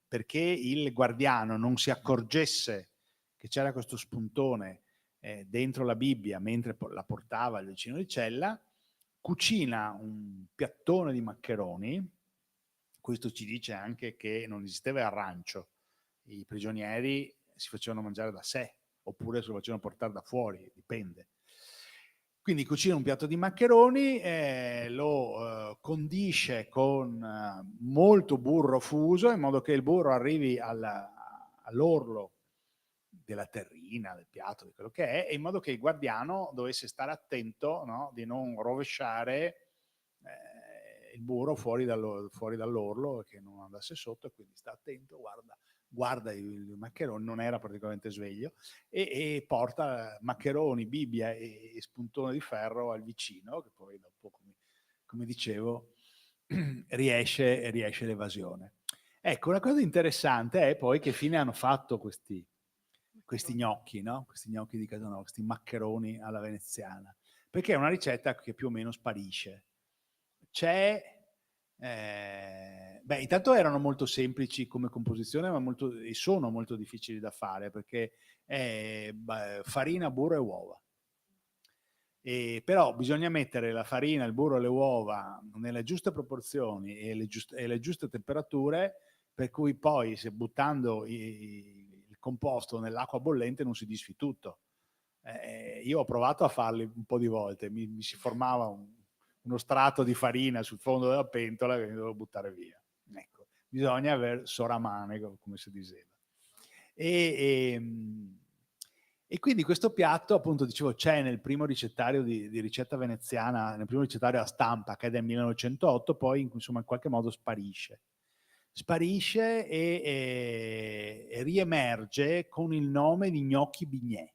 perché il guardiano non si accorgesse che c'era questo spuntone dentro la Bibbia mentre la portava il vicino di cella, cucina un piattone di maccheroni. Questo ci dice anche che non esisteva il rancio, i prigionieri si facevano mangiare da sé oppure se lo facevano portare da fuori, dipende. Quindi cucina un piatto di maccheroni, lo condisce con molto burro fuso, in modo che il burro arrivi all'orlo della terrina, del piatto, di quello che è, e in modo che il guardiano dovesse stare attento, no? Di non rovesciare il burro fuori dall'orlo, che non andasse sotto, e quindi sta attento, guarda il maccherone, non era particolarmente sveglio, e porta maccheroni, Bibbia e spuntone di ferro al vicino, che poi dopo, come dicevo, riesce l'evasione. Ecco, una cosa interessante è poi che fine hanno fatto questi gnocchi, no? Questi gnocchi di Casanova, questi maccheroni alla veneziana, perché è una ricetta che più o meno sparisce. Intanto erano molto semplici come composizione, e sono molto difficili da fare, perché è farina, burro e uova. Però bisogna mettere la farina, il burro e le uova nelle giuste proporzioni e le giuste temperature, per cui poi se buttando il composto nell'acqua bollente non si disfi tutto. Io ho provato a farli un po' di volte, mi si formava uno strato di farina sul fondo della pentola che mi dovevo buttare via. Ecco, bisogna avere soramane, come si diceva. E quindi questo piatto, appunto, dicevo, c'è nel primo ricettario di ricetta veneziana, nel primo ricettario a stampa, che è del 1908, poi insomma in qualche modo sparisce. Sparisce e riemerge con il nome di gnocchi bignè,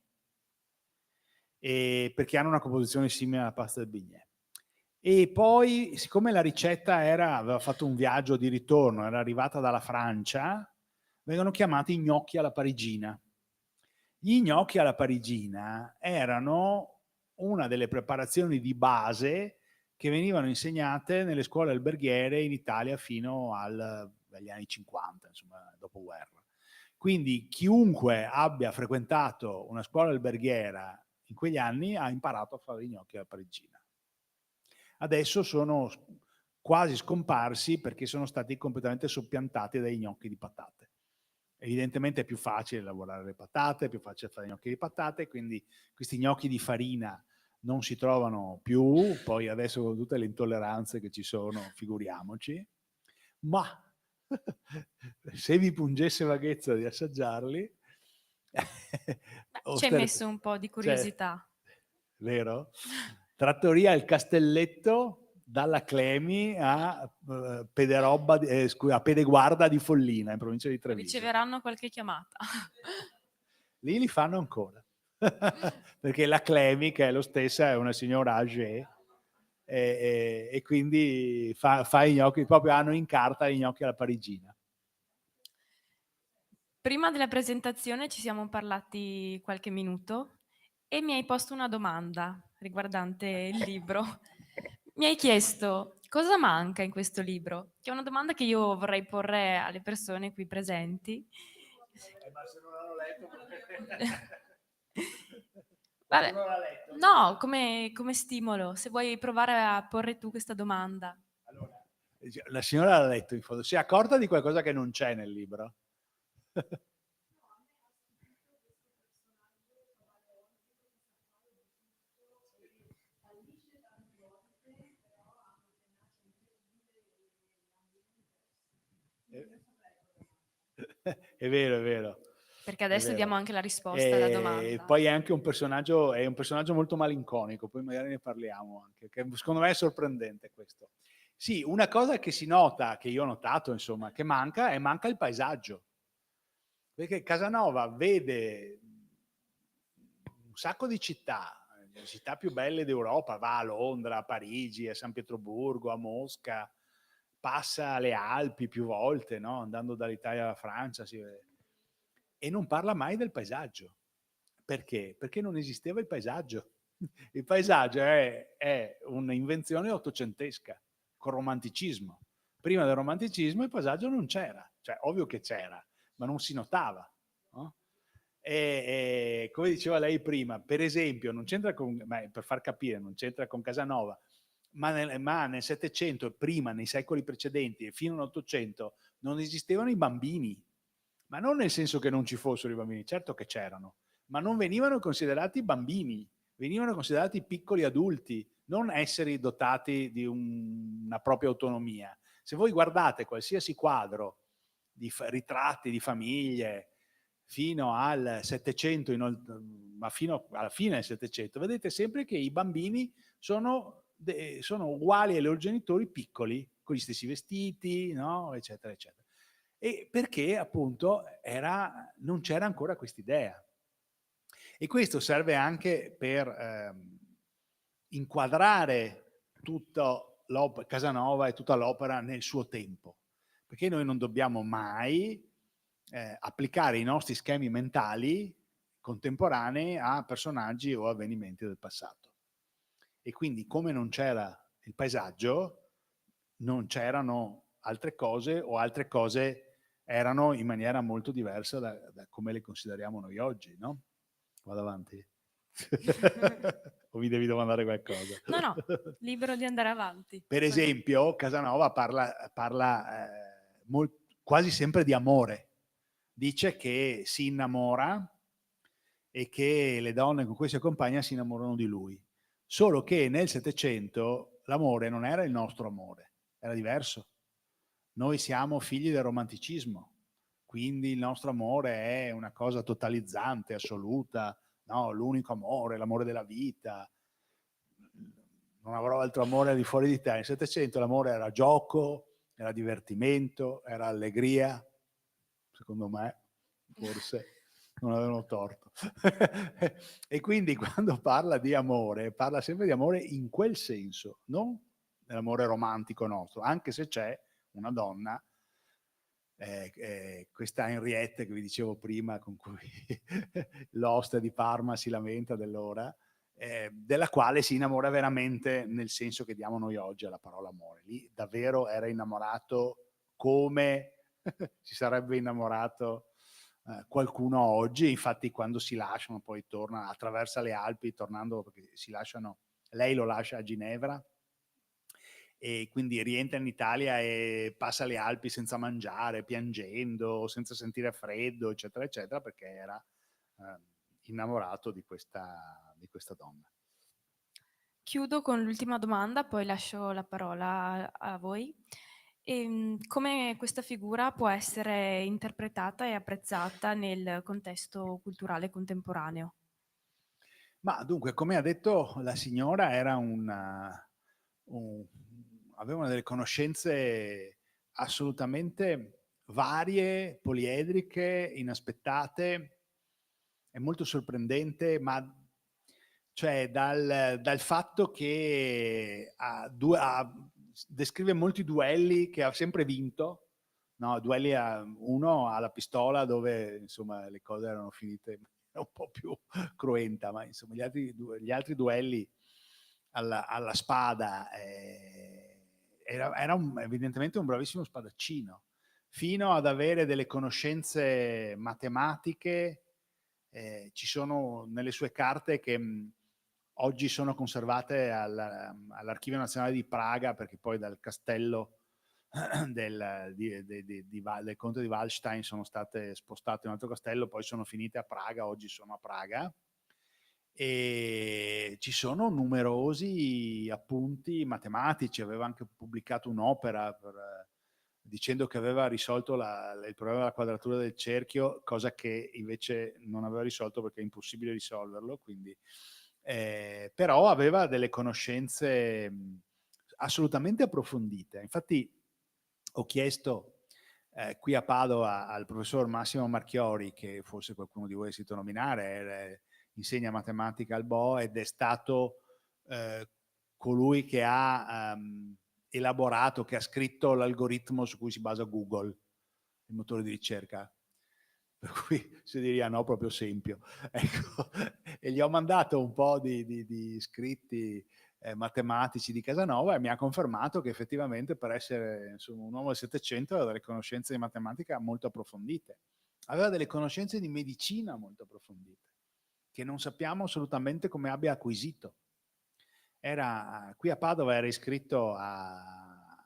perché hanno una composizione simile alla pasta del bignè. E poi, siccome la ricetta aveva fatto un viaggio di ritorno, era arrivata dalla Francia, vengono chiamati gnocchi alla parigina. Gli gnocchi alla parigina erano una delle preparazioni di base che venivano insegnate nelle scuole alberghiere in Italia fino agli anni 50, insomma, dopoguerra. Quindi chiunque abbia frequentato una scuola alberghiera in quegli anni ha imparato a fare i gnocchi alla parigina. Adesso sono quasi scomparsi perché sono stati completamente soppiantati dai gnocchi di patate. Evidentemente è più facile lavorare le patate, è più facile fare i gnocchi di patate, quindi questi gnocchi di farina non si trovano più, poi adesso con tutte le intolleranze che ci sono, figuriamoci, ma se vi pungesse vaghezza di assaggiarli, Ci hai messo un po' di cioè, curiosità. vero? Trattoria Il Castelletto, dalla Clemi a a Pedeguarda di Follina, in provincia di Treviso. Riceveranno qualche chiamata. Lì li fanno ancora, perché la Clemi, che è lo stessa, è una signora âgée, e quindi fa i gnocchi, proprio hanno in carta i gnocchi alla parigina. Prima della presentazione ci siamo parlati qualche minuto e mi hai posto una domanda riguardante il libro. Mi hai chiesto cosa manca in questo libro, che è una domanda che io vorrei porre alle persone qui presenti. Ma se non l'hanno letto... Vabbè, no, come stimolo, se vuoi provare a porre tu questa domanda. Allora, la signora l'ha letto in fondo, si è accorta di qualcosa che non c'è nel libro? È vero, è vero. Perché È adesso vero. diamo anche la risposta alla E domanda. poi è anche un personaggio molto malinconico, poi magari ne parliamo anche, che secondo me è sorprendente questo. Sì, una cosa che si nota, che io ho notato, insomma, che manca il paesaggio. Perché Casanova vede un sacco di città, le città più belle d'Europa, va a Londra, a Parigi, a San Pietroburgo, a Mosca, passa le Alpi più volte, no? Andando dall'Italia alla Francia, si vede. E non parla mai del paesaggio. Perché? Perché non esisteva il paesaggio. Il paesaggio è un'invenzione ottocentesca, col romanticismo. Prima del romanticismo il paesaggio non c'era, cioè ovvio che c'era, ma non si notava. No? E come diceva lei prima, per esempio, non c'entra con, per far capire, non c'entra con Casanova, ma nel Settecento, prima, nei secoli precedenti e fino all'Ottocento, non esistevano i bambini, ma non nel senso che non ci fossero i bambini, certo che c'erano, ma non venivano considerati bambini, venivano considerati piccoli adulti, non esseri dotati di una propria autonomia. Se voi guardate qualsiasi quadro di ritratti di famiglie fino al Settecento, ma fino alla fine del Settecento, vedete sempre che i bambini sono uguali ai loro genitori piccoli, con gli stessi vestiti, no? Eccetera, eccetera. E perché appunto non c'era ancora quest'idea. E questo serve anche per inquadrare Casanova e tutta l'opera nel suo tempo, perché noi non dobbiamo mai applicare i nostri schemi mentali contemporanei a personaggi o avvenimenti del passato. E quindi, come non c'era il paesaggio, non c'erano altre cose, o altre cose erano in maniera molto diversa da come le consideriamo noi oggi, no? Vado avanti. O mi devi domandare qualcosa? No, no, libero di andare avanti. Per esempio, Casanova parla quasi sempre di amore. Dice che si innamora e che le donne con cui si accompagna si innamorano di lui. Solo che nel Settecento l'amore non era il nostro amore, era diverso. Noi siamo figli del romanticismo, quindi il nostro amore è una cosa totalizzante, assoluta, no? L'unico amore, l'amore della vita. Non avrò altro amore al di fuori di te. Nel Settecento l'amore era gioco, era divertimento, era allegria. Secondo me, forse non avevano torto. E quindi quando parla di amore, parla sempre di amore in quel senso, non nell'amore romantico nostro, anche se c'è una donna, questa Henriette che vi dicevo prima, con cui l'host di Parma si lamenta dell'ora, della quale si innamora veramente nel senso che diamo noi oggi alla parola amore. Lì davvero era innamorato come si sarebbe innamorato qualcuno oggi. Infatti quando si lasciano poi torna, attraversa le Alpi tornando, perché si lasciano, lei lo lascia a Ginevra e quindi rientra in Italia e passa le Alpi senza mangiare, piangendo, senza sentire freddo, eccetera, eccetera, perché era innamorato di questa donna. Chiudo con l'ultima domanda, poi lascio la parola a voi. Come questa figura può essere interpretata e apprezzata nel contesto culturale contemporaneo? Ma dunque, come ha detto la signora, era aveva delle conoscenze assolutamente varie, poliedriche, inaspettate, è molto sorprendente, ma cioè dal fatto che descrive molti duelli che ha sempre vinto, no? Duelli uno alla pistola dove insomma le cose erano finite in maniera un po' più cruenta, ma insomma gli altri duelli alla spada era evidentemente un bravissimo spadaccino, fino ad avere delle conoscenze matematiche. Ci sono nelle sue carte che oggi sono conservate all'Archivio Nazionale di Praga, perché poi dal castello del conte di Wallstein sono state spostate in un altro castello, poi sono finite a Praga, oggi sono a Praga. E ci sono numerosi appunti matematici, aveva anche pubblicato un'opera dicendo che aveva risolto il problema della quadratura del cerchio, cosa che invece non aveva risolto perché è impossibile risolverlo, quindi, però aveva delle conoscenze assolutamente approfondite. Infatti ho chiesto qui a Padova al professor Massimo Marchiori, che forse qualcuno di voi ha sentito nominare, insegna matematica al BO ed è stato colui che ha elaborato, che ha scritto l'algoritmo su cui si basa Google, il motore di ricerca. Per cui si diria no, proprio sempio. Ecco. E gli ho mandato un po' di scritti matematici di Casanova e mi ha confermato che effettivamente per essere insomma, un uomo del Settecento aveva delle conoscenze di matematica molto approfondite. Aveva delle conoscenze di medicina molto approfondite, che non sappiamo assolutamente come abbia acquisito. Qui a Padova era iscritto a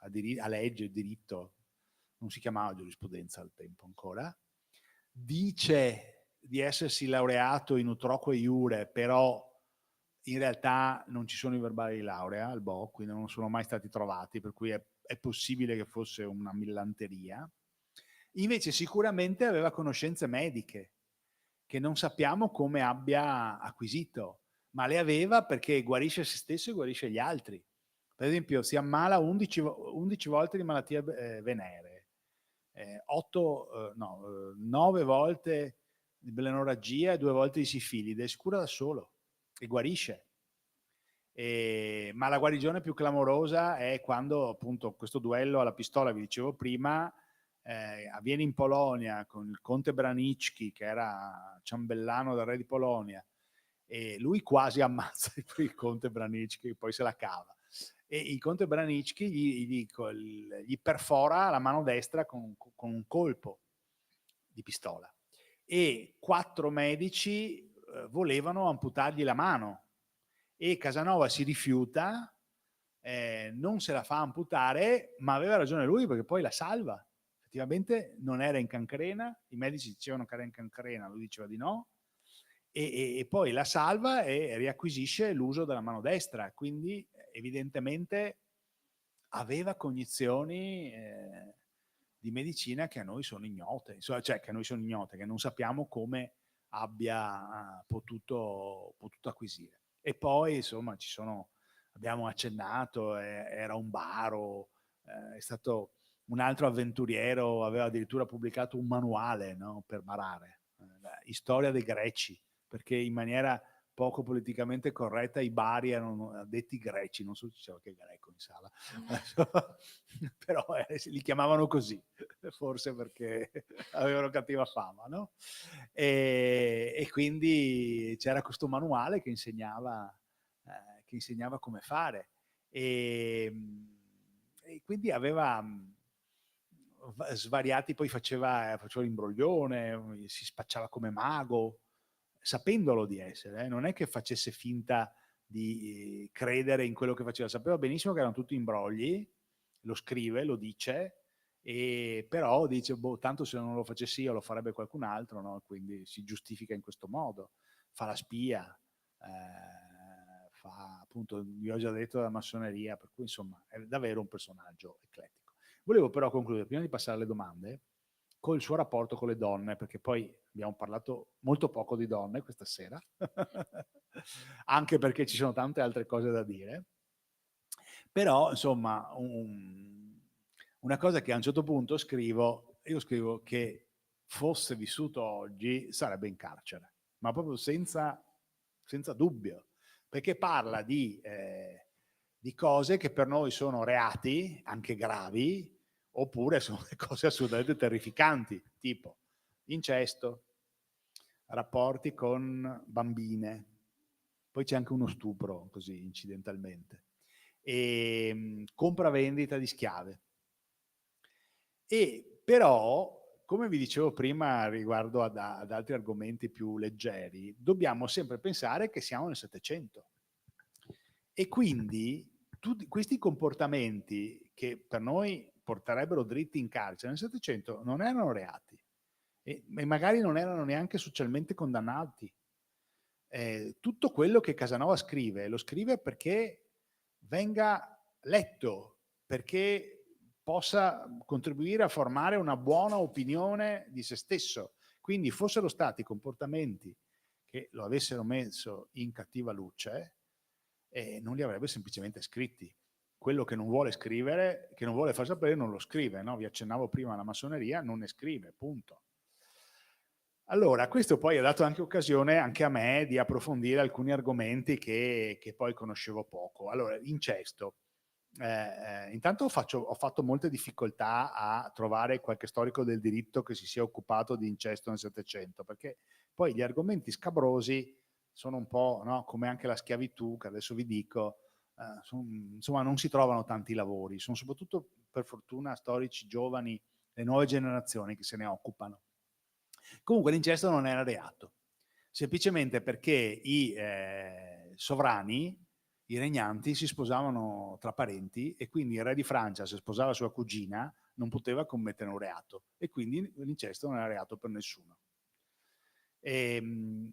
legge, diritto, non si chiamava giurisprudenza al tempo ancora. Dice di essersi laureato in utroque iure, però in realtà non ci sono i verbali di laurea al BO, quindi non sono mai stati trovati, per cui è possibile che fosse una millanteria. Invece sicuramente aveva conoscenze mediche, che non sappiamo come abbia acquisito, ma le aveva perché guarisce se stesso e guarisce gli altri. Per esempio si ammala 11 volte di malattie venere, 9 volte di belenorragia e 2 volte di sifilide, si cura da solo e guarisce. Ma la guarigione più clamorosa è quando appunto questo duello alla pistola, vi dicevo prima, avviene in Polonia con il conte Branicki, che era ciambellano del re di Polonia, e lui quasi ammazza il conte Branicki, poi se la cava. E il conte Branicki gli perfora la mano destra con un colpo di pistola. E 4 medici volevano amputargli la mano e Casanova si rifiuta, non se la fa amputare, ma aveva ragione lui perché poi la salva. Effettivamente non era in cancrena, i medici dicevano che era in cancrena, lui diceva di no, e poi la salva e riacquisisce l'uso della mano destra, quindi evidentemente aveva cognizioni di medicina che a noi sono ignote, cioè che a noi sono ignote, che non sappiamo come abbia potuto acquisire. E poi insomma abbiamo accennato, era un baro, è stato un altro avventuriero, aveva addirittura pubblicato un manuale, no, per barare, Storia dei Greci, perché in maniera poco politicamente corretta i bari erano detti greci, non so se c'era qualche greco in sala, però li chiamavano così, forse perché avevano cattiva fama, no? E quindi c'era questo manuale che insegnava come fare, e quindi aveva svariati, poi faceva l'imbroglione, si spacciava come mago, sapendolo di essere, non è che facesse finta di credere in quello che faceva, sapeva benissimo che erano tutti imbrogli, lo scrive, lo dice, e però dice, boh, tanto se non lo facessi io lo farebbe qualcun altro, no? Quindi si giustifica in questo modo, fa la spia, fa appunto, vi ho già detto, la massoneria, per cui insomma è davvero un personaggio eclettico. Volevo però concludere, prima di passare alle domande, col suo rapporto con le donne, perché poi abbiamo parlato molto poco di donne questa sera, anche perché ci sono tante altre cose da dire, però insomma una cosa che a un certo punto io scrivo che fosse vissuto oggi sarebbe in carcere, ma proprio senza dubbio, perché parla di cose che per noi sono reati, anche gravi, oppure sono cose assolutamente terrificanti, tipo incesto, rapporti con bambine, poi c'è anche uno stupro, così incidentalmente, e compravendita di schiave. E però, come vi dicevo prima riguardo ad altri argomenti più leggeri, dobbiamo sempre pensare che siamo nel Settecento. E quindi tutti questi comportamenti che per noi porterebbero dritti in carcere nel Settecento non erano reati e magari non erano neanche socialmente condannati. Tutto quello che Casanova scrive lo scrive perché venga letto, perché possa contribuire a formare una buona opinione di se stesso. Quindi fossero stati comportamenti che lo avessero messo in cattiva luce, non li avrebbe semplicemente scritti. Quello che non vuole scrivere, che non vuole far sapere, non lo scrive, no? Vi accennavo prima alla massoneria, non ne scrive, punto. Allora, questo poi ha dato anche occasione anche a me di approfondire alcuni argomenti che poi conoscevo poco. Allora, incesto. Intanto ho fatto molte difficoltà a trovare qualche storico del diritto che si sia occupato di incesto nel Settecento, perché poi gli argomenti scabrosi sono un po', no, come anche la schiavitù, che adesso vi dico, insomma non si trovano tanti lavori, sono soprattutto per fortuna storici giovani, le nuove generazioni che se ne occupano. Comunque l'incesto non era reato, semplicemente perché i sovrani, i regnanti, si sposavano tra parenti e quindi il re di Francia, se sposava sua cugina, non poteva commettere un reato e quindi l'incesto non era reato per nessuno.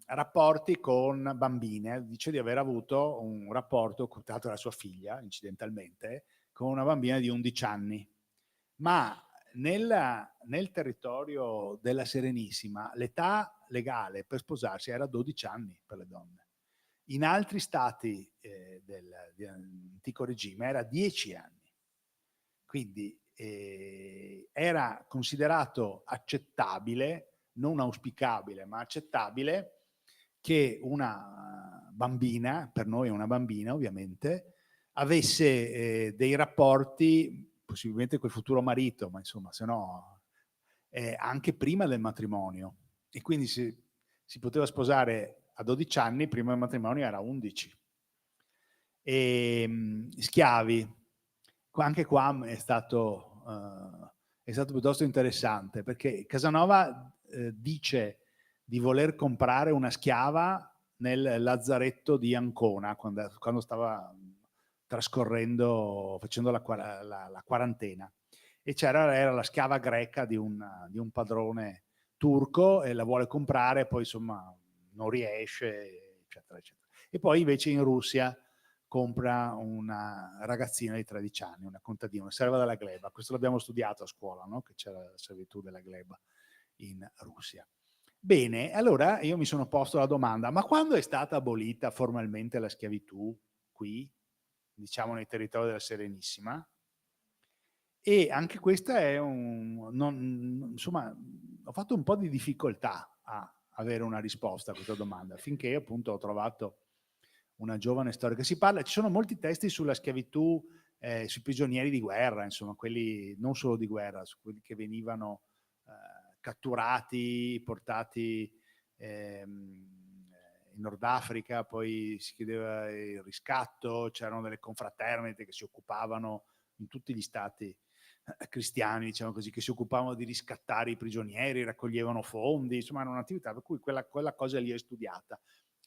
Rapporti con bambine, dice di aver avuto un rapporto, tra l'altro la sua figlia, incidentalmente, con una bambina di 11 anni, ma nel territorio della Serenissima l'età legale per sposarsi era 12 anni per le donne. In altri stati dell'antico regime era 10 anni. Quindi era considerato accettabile, non auspicabile, ma accettabile, che una bambina, per noi è una bambina ovviamente, avesse dei rapporti, possibilmente col futuro marito, ma insomma, se no, anche prima del matrimonio. E quindi si poteva sposare a 12 anni, prima del matrimonio era 11. Schiavi. Anche qua è stato piuttosto interessante, perché Casanova dice di voler comprare una schiava nel lazzaretto di Ancona, quando stava facendo la quarantena. E era la schiava greca di un padrone turco e la vuole comprare, poi insomma non riesce, eccetera, eccetera. E poi invece in Russia compra una ragazzina di 13 anni, una contadina, una serva della gleba. Questo l'abbiamo studiato a scuola, no? Che c'era la servitù della gleba in Russia. Bene, allora io mi sono posto la domanda, ma quando è stata abolita formalmente la schiavitù qui, diciamo nei territori della Serenissima? E anche questa è insomma, ho fatto un po' di difficoltà a avere una risposta a questa domanda, finché appunto ho trovato una giovane storica. Ci sono molti testi sulla schiavitù, sui prigionieri di guerra, insomma, quelli non solo di guerra, su quelli che venivano catturati, portati in Nord Africa, poi si chiedeva il riscatto, c'erano delle confraternite che si occupavano in tutti gli stati cristiani, diciamo così, che si occupavano di riscattare i prigionieri, raccoglievano fondi, insomma era un'attività per cui quella cosa lì è studiata.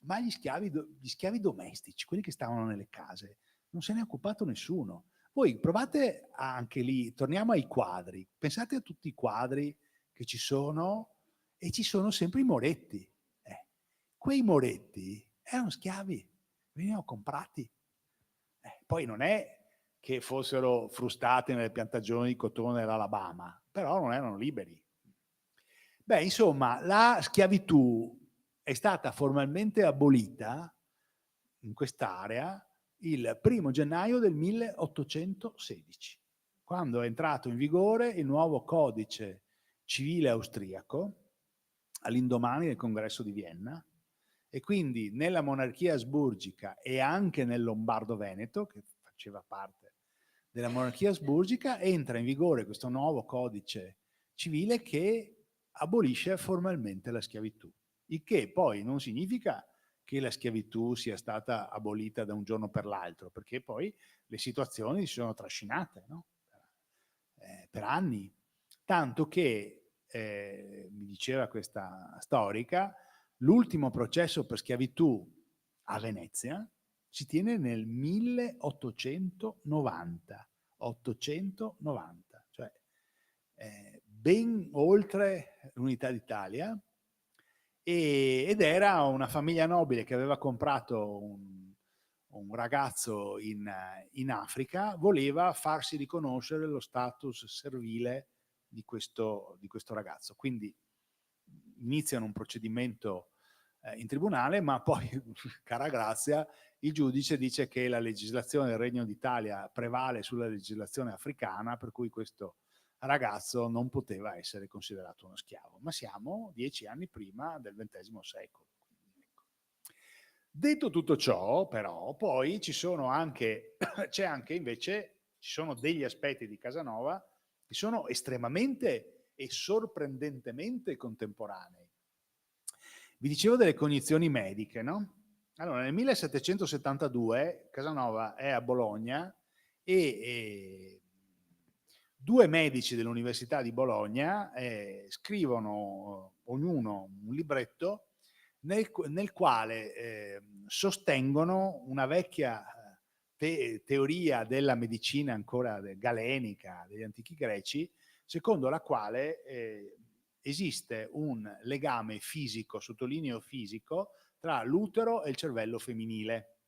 Ma gli schiavi domestici, quelli che stavano nelle case, non se ne è occupato nessuno. Voi provate anche lì, torniamo ai quadri, pensate a tutti i quadri che ci sono e ci sono sempre i moretti. Quei moretti erano schiavi, venivano comprati. Poi non è che fossero frustati nelle piantagioni di cotone dell'Alabama, però non erano liberi. Beh, insomma, la schiavitù è stata formalmente abolita in quest'area il 1° gennaio del 1816, quando è entrato in vigore il nuovo codice civile austriaco, all'indomani del congresso di Vienna, e quindi nella monarchia asburgica e anche nel Lombardo-Veneto, che faceva parte della monarchia asburgica, entra in vigore questo nuovo codice civile che abolisce formalmente la schiavitù, il che poi non significa che la schiavitù sia stata abolita da un giorno per l'altro, perché poi le situazioni si sono trascinate, no? Per anni, tanto che, mi diceva questa storica, l'ultimo processo per schiavitù a Venezia si tiene nel 1890, 890, cioè ben oltre l'unità d'Italia, ed era una famiglia nobile che aveva comprato un ragazzo in Africa, voleva farsi riconoscere lo status servile di questo ragazzo. Quindi iniziano un procedimento in tribunale, ma poi, cara grazia, il giudice dice che la legislazione del Regno d'Italia prevale sulla legislazione africana, per cui questo ragazzo non poteva essere considerato uno schiavo. Ma siamo 10 anni prima del XX secolo. Quindi, ecco. Detto tutto ciò, però, poi ci sono anche degli aspetti di Casanova che sono estremamente e sorprendentemente contemporanei. Vi dicevo delle cognizioni mediche, no? Allora, nel 1772 Casanova è a Bologna e due medici dell'Università di Bologna scrivono ognuno un libretto nel quale sostengono una vecchia teoria della medicina ancora galenica degli antichi greci, secondo la quale esiste un legame fisico, sottolineo fisico, tra l'utero e il cervello femminile.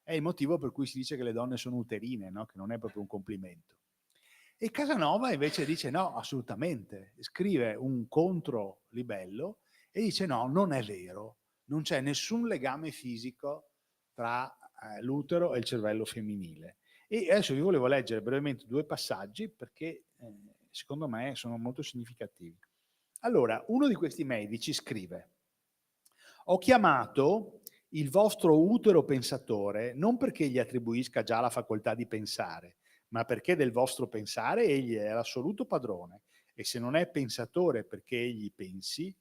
È il motivo per cui si dice che le donne sono uterine, no? Che non è proprio un complimento. E Casanova invece dice no, assolutamente, scrive un contro libello e dice no, non è vero, non c'è nessun legame fisico tra l'utero e il cervello femminile. E adesso vi volevo leggere brevemente due passaggi perché secondo me sono molto significativi. Allora, uno di questi medici scrive: ho chiamato il vostro utero pensatore non perché gli attribuisca già la facoltà di pensare, ma perché del vostro pensare egli è l'assoluto padrone, e se non è pensatore perché egli pensi,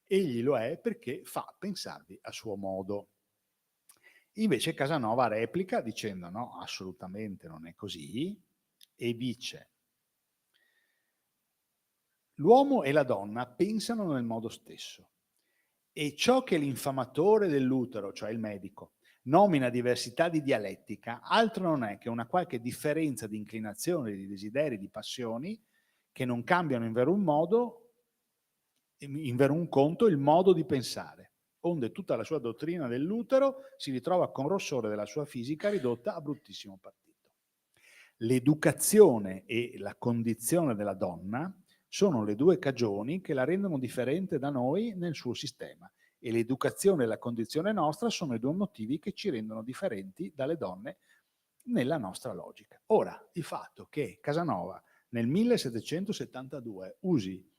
egli lo è perché fa pensarvi a suo modo. Invece Casanova replica dicendo no, assolutamente non è così, e dice: l'uomo e la donna pensano nel modo stesso E ciò che l'infamatore dell'utero, cioè il medico, nomina diversità di dialettica, altro non è che una qualche differenza di inclinazioni, di desideri, di passioni, che non cambiano in verum conto il modo di pensare, onde tutta la sua dottrina dell'utero si ritrova con rossore della sua fisica ridotta a bruttissimo partito. L'educazione e la condizione della donna sono le due cagioni che la rendono differente da noi nel suo sistema, e l'educazione e la condizione nostra sono i due motivi che ci rendono differenti dalle donne nella nostra logica. Ora, il fatto che Casanova nel 1772 usi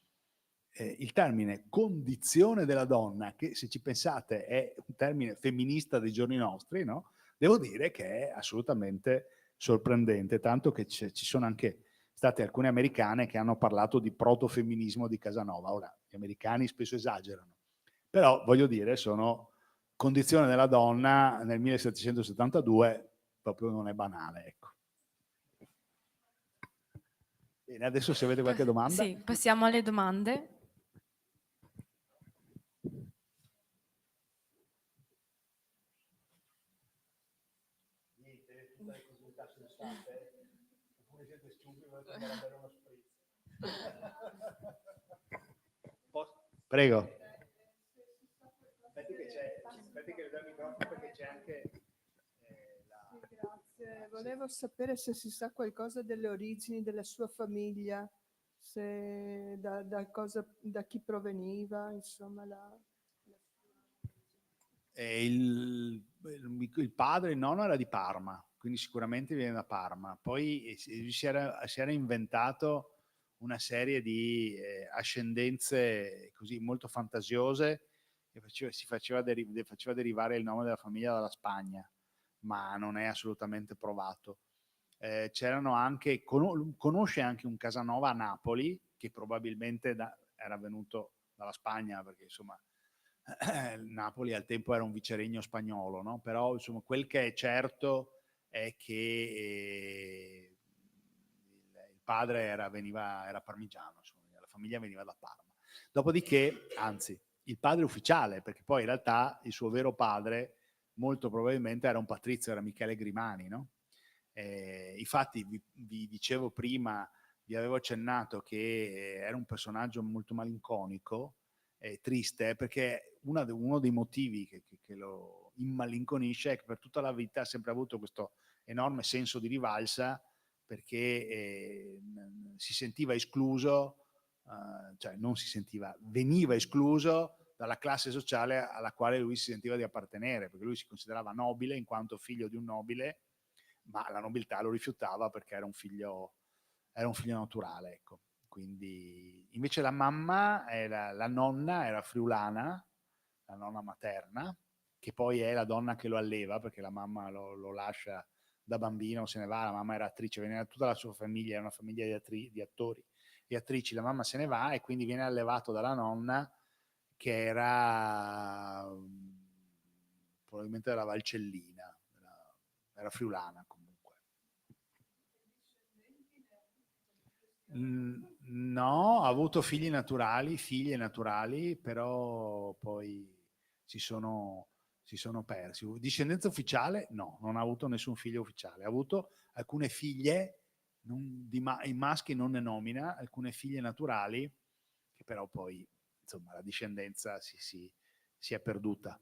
il termine condizione della donna, che se ci pensate è un termine femminista dei giorni nostri, no? Devo dire che è assolutamente sorprendente, tanto che ci sono anche state alcune americane che hanno parlato di protofemminismo di Casanova. Ora, gli americani spesso esagerano, però voglio dire, sono condizione della donna nel 1772, proprio non è banale, ecco. Bene, adesso se avete qualche domanda. Sì, passiamo alle domande. Prego. Aspetti che le do il microfono perché c'è anche Grazie. Volevo sapere se si sa qualcosa delle origini della sua famiglia, se da chi proveniva, insomma, il padre, il nonno era di Parma, quindi sicuramente viene da Parma. Poi si era inventato una serie di ascendenze così molto fantasiose che faceva derivare il nome della famiglia dalla Spagna, ma non è assolutamente provato. C'erano anche, conosce anche un Casanova a Napoli, che probabilmente era venuto dalla Spagna, perché insomma Napoli al tempo era un viceregno spagnolo, no? Però insomma quel che è certo è che il padre era parmigiano, insomma, la famiglia veniva da Parma. Dopodiché, anzi, il padre ufficiale, perché poi in realtà il suo vero padre molto probabilmente era un patrizio, era Michele Grimani, no? Infatti vi dicevo prima, vi avevo accennato che era un personaggio molto malinconico, triste, perché uno dei motivi che lo immalinconisce è che per tutta la vita ha sempre avuto questo enorme senso di rivalsa, perché si sentiva escluso, cioè non si sentiva, veniva escluso dalla classe sociale alla quale lui si sentiva di appartenere, perché lui si considerava nobile in quanto figlio di un nobile, ma la nobiltà lo rifiutava perché era un figlio naturale, ecco. Quindi invece la mamma, la nonna era friulana, la nonna materna, che poi è la donna che lo alleva, perché la mamma lo lascia da bambino, se ne va, la mamma era attrice, veniva tutta la sua famiglia, era una famiglia di attori e attrici, la mamma se ne va e quindi viene allevato dalla nonna, che era probabilmente della Valcellina, era friulana comunque. No, ha avuto figlie naturali, però poi si sono persi. Discendenza ufficiale? No, non ha avuto nessun figlio ufficiale. Ha avuto alcune figlie, i maschi non ne nomina, alcune figlie naturali, che però poi, insomma, la discendenza si è perduta.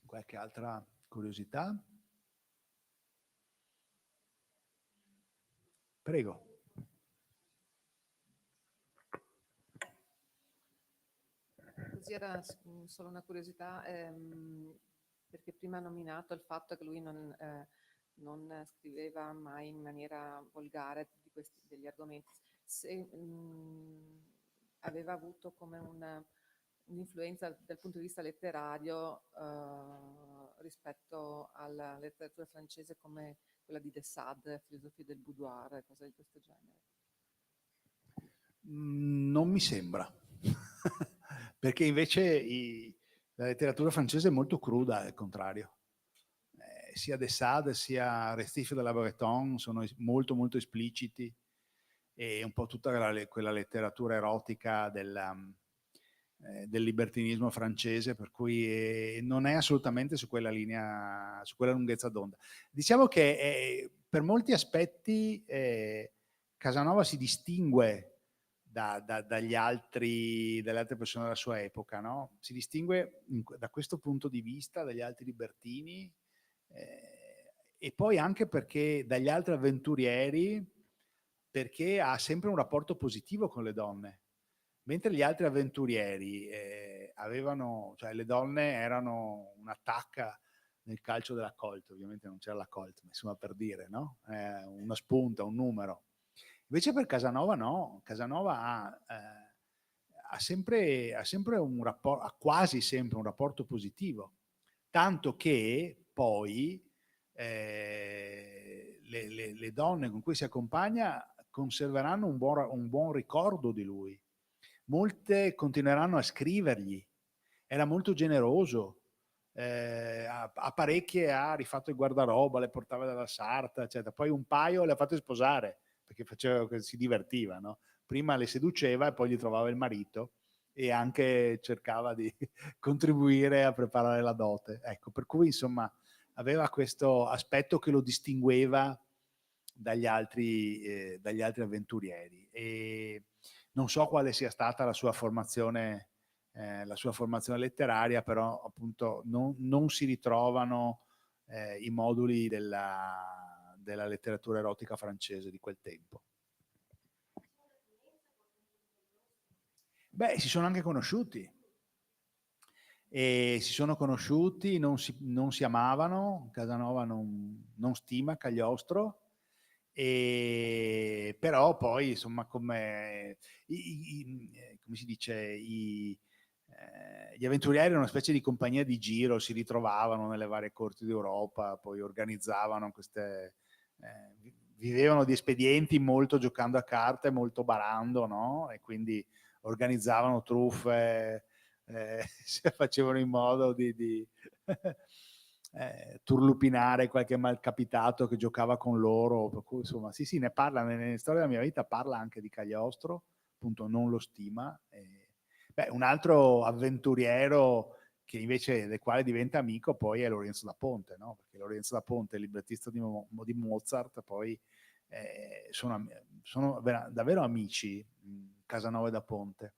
Qualche altra curiosità? Prego. Così era solo una curiosità, perché prima ha nominato il fatto che lui non scriveva mai in maniera volgare degli argomenti. Se aveva avuto come un'influenza dal punto di vista letterario rispetto alla letteratura francese come quella di De Sade, Filosofia del boudoir, cose di questo genere. Non mi sembra, perché invece la letteratura francese è molto cruda, al contrario. Sia De Sade sia Restif de la Breton sono molto molto espliciti, e un po' tutta quella letteratura erotica del libertinismo francese, per cui non è assolutamente su quella linea, su quella lunghezza d'onda. Diciamo che per molti aspetti Casanova si distingue dalle altre persone della sua epoca, no? Si distingue da questo punto di vista dagli altri libertini, e poi anche perché dagli altri avventurieri, perché ha sempre un rapporto positivo con le donne. Mentre gli altri avventurieri cioè le donne erano un'attacca nel calcio della Colt, ovviamente non c'era la Colt, ma insomma per dire, no? Una spunta, un numero. Invece per Casanova no, Casanova ha sempre un rapporto, ha quasi sempre un rapporto positivo, tanto che poi le donne con cui si accompagna conserveranno un buon ricordo di lui. Molte continueranno a scrivergli, era molto generoso, a parecchie ha rifatto il guardaroba, le portava dalla sarta, eccetera. Poi un paio le ha fatte sposare, perché si divertiva, no? Prima le seduceva e poi gli trovava il marito e anche cercava di contribuire a preparare la dote. Ecco, per cui insomma aveva questo aspetto che lo distingueva dagli altri avventurieri. E non so quale sia stata la sua formazione letteraria, però appunto non si ritrovano i moduli della letteratura erotica francese di quel tempo. Beh, si sono anche conosciuti. E si sono conosciuti, non si amavano, Casanova non stima Cagliostro, però poi insomma come si dice, gli avventurieri erano una specie di compagnia di giro, si ritrovavano nelle varie corti d'Europa, poi organizzavano vivevano di espedienti molto giocando a carte, molto barando, no? E quindi organizzavano truffe, facevano in modo di turlupinare qualche malcapitato che giocava con loro, per cui insomma sì, ne parla, nelle storie della mia vita parla anche di Cagliostro, appunto non lo stima. Un altro avventuriero che invece del quale diventa amico poi è Lorenzo da Ponte, no? Perché Lorenzo da Ponte, il librettista di Mozart, poi sono davvero amici, Casanova e da Ponte.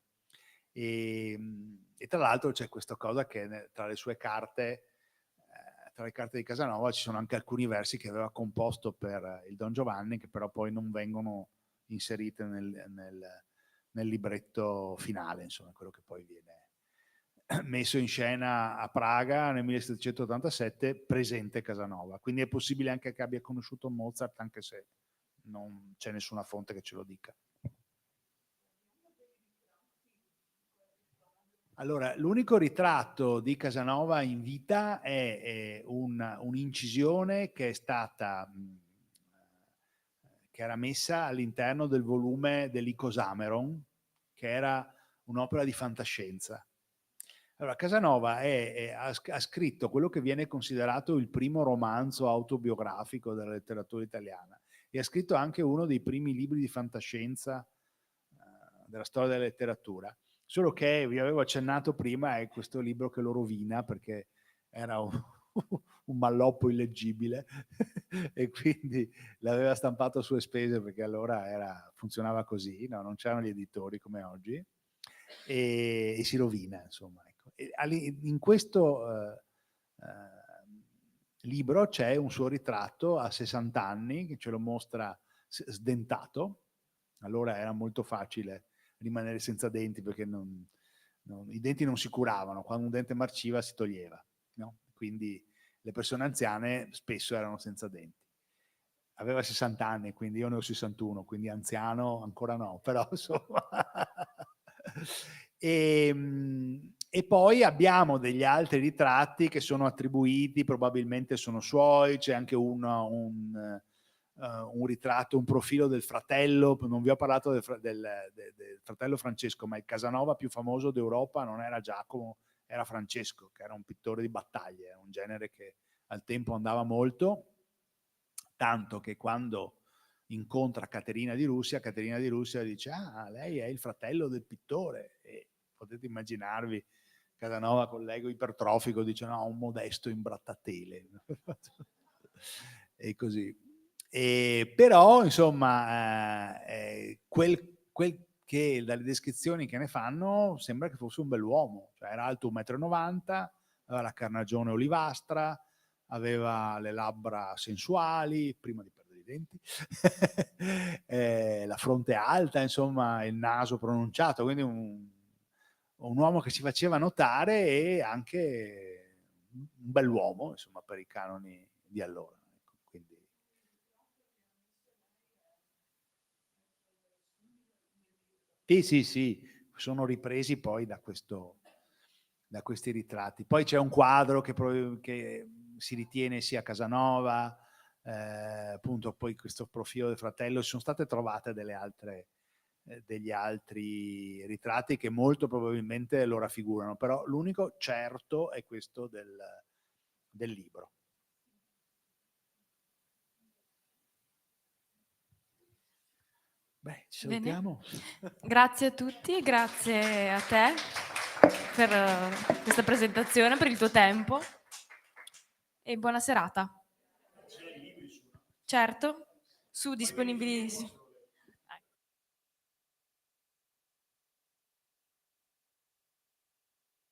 E tra l'altro c'è questa cosa che tra le sue carte, tra le carte di Casanova ci sono anche alcuni versi che aveva composto per il Don Giovanni, che però poi non vengono inserite nel libretto finale, insomma, quello che poi viene messo in scena a Praga nel 1787, presente Casanova. Quindi è possibile anche che abbia conosciuto Mozart, anche se non c'è nessuna fonte che ce lo dica. Allora, l'unico ritratto di Casanova in vita è un'incisione che è stata che era messa all'interno del volume dell'Icosameron, che era un'opera di fantascienza. Allora, Casanova ha scritto quello che viene considerato il primo romanzo autobiografico della letteratura italiana e ha scritto anche uno dei primi libri di fantascienza della storia della letteratura. Solo che vi avevo accennato prima, è questo libro che lo rovina perché era un malloppo illeggibile e quindi l'aveva stampato a sue spese, perché allora funzionava così, no? Non c'erano gli editori come oggi, e si rovina, insomma. Ecco. In questo libro c'è un suo ritratto a 60 anni che ce lo mostra sdentato. Allora era molto facile rimanere senza denti perché i denti non si curavano, quando un dente marciva si toglieva, no? Quindi le persone anziane spesso erano senza denti. Aveva 60 anni, quindi io ne ho 61, quindi anziano ancora no, però insomma. E poi abbiamo degli altri ritratti che sono attribuiti, probabilmente sono suoi, c'è anche un ritratto, un profilo del fratello, non vi ho parlato del fratello Francesco, ma il Casanova più famoso d'Europa non era Giacomo, era Francesco, che era un pittore di battaglie, un genere che al tempo andava molto, tanto che quando incontra Caterina di Russia dice: ah, lei è il fratello del pittore, e potete immaginarvi Casanova con l'ego ipertrofico dice: no, un modesto imbrattatele. E così. Però insomma quel che dalle descrizioni che ne fanno sembra che fosse un bell'uomo, cioè era alto 1,90 m, aveva la carnagione olivastra, aveva le labbra sensuali prima di perdere i denti, la fronte alta, insomma il naso pronunciato, quindi un uomo che si faceva notare e anche un bell'uomo, insomma, per i canoni di allora. Ecco, quindi... Sì, sono ripresi poi da questi ritratti. Poi c'è un quadro che si ritiene sia Casanova, appunto poi questo profilo del fratello, ci sono state trovate degli altri ritratti che molto probabilmente lo raffigurano, però l'unico certo è questo del libro. Beh, ci salutiamo. Grazie a tutti, grazie a te per questa presentazione, per il tuo tempo e buona serata. Certo, su disponibili.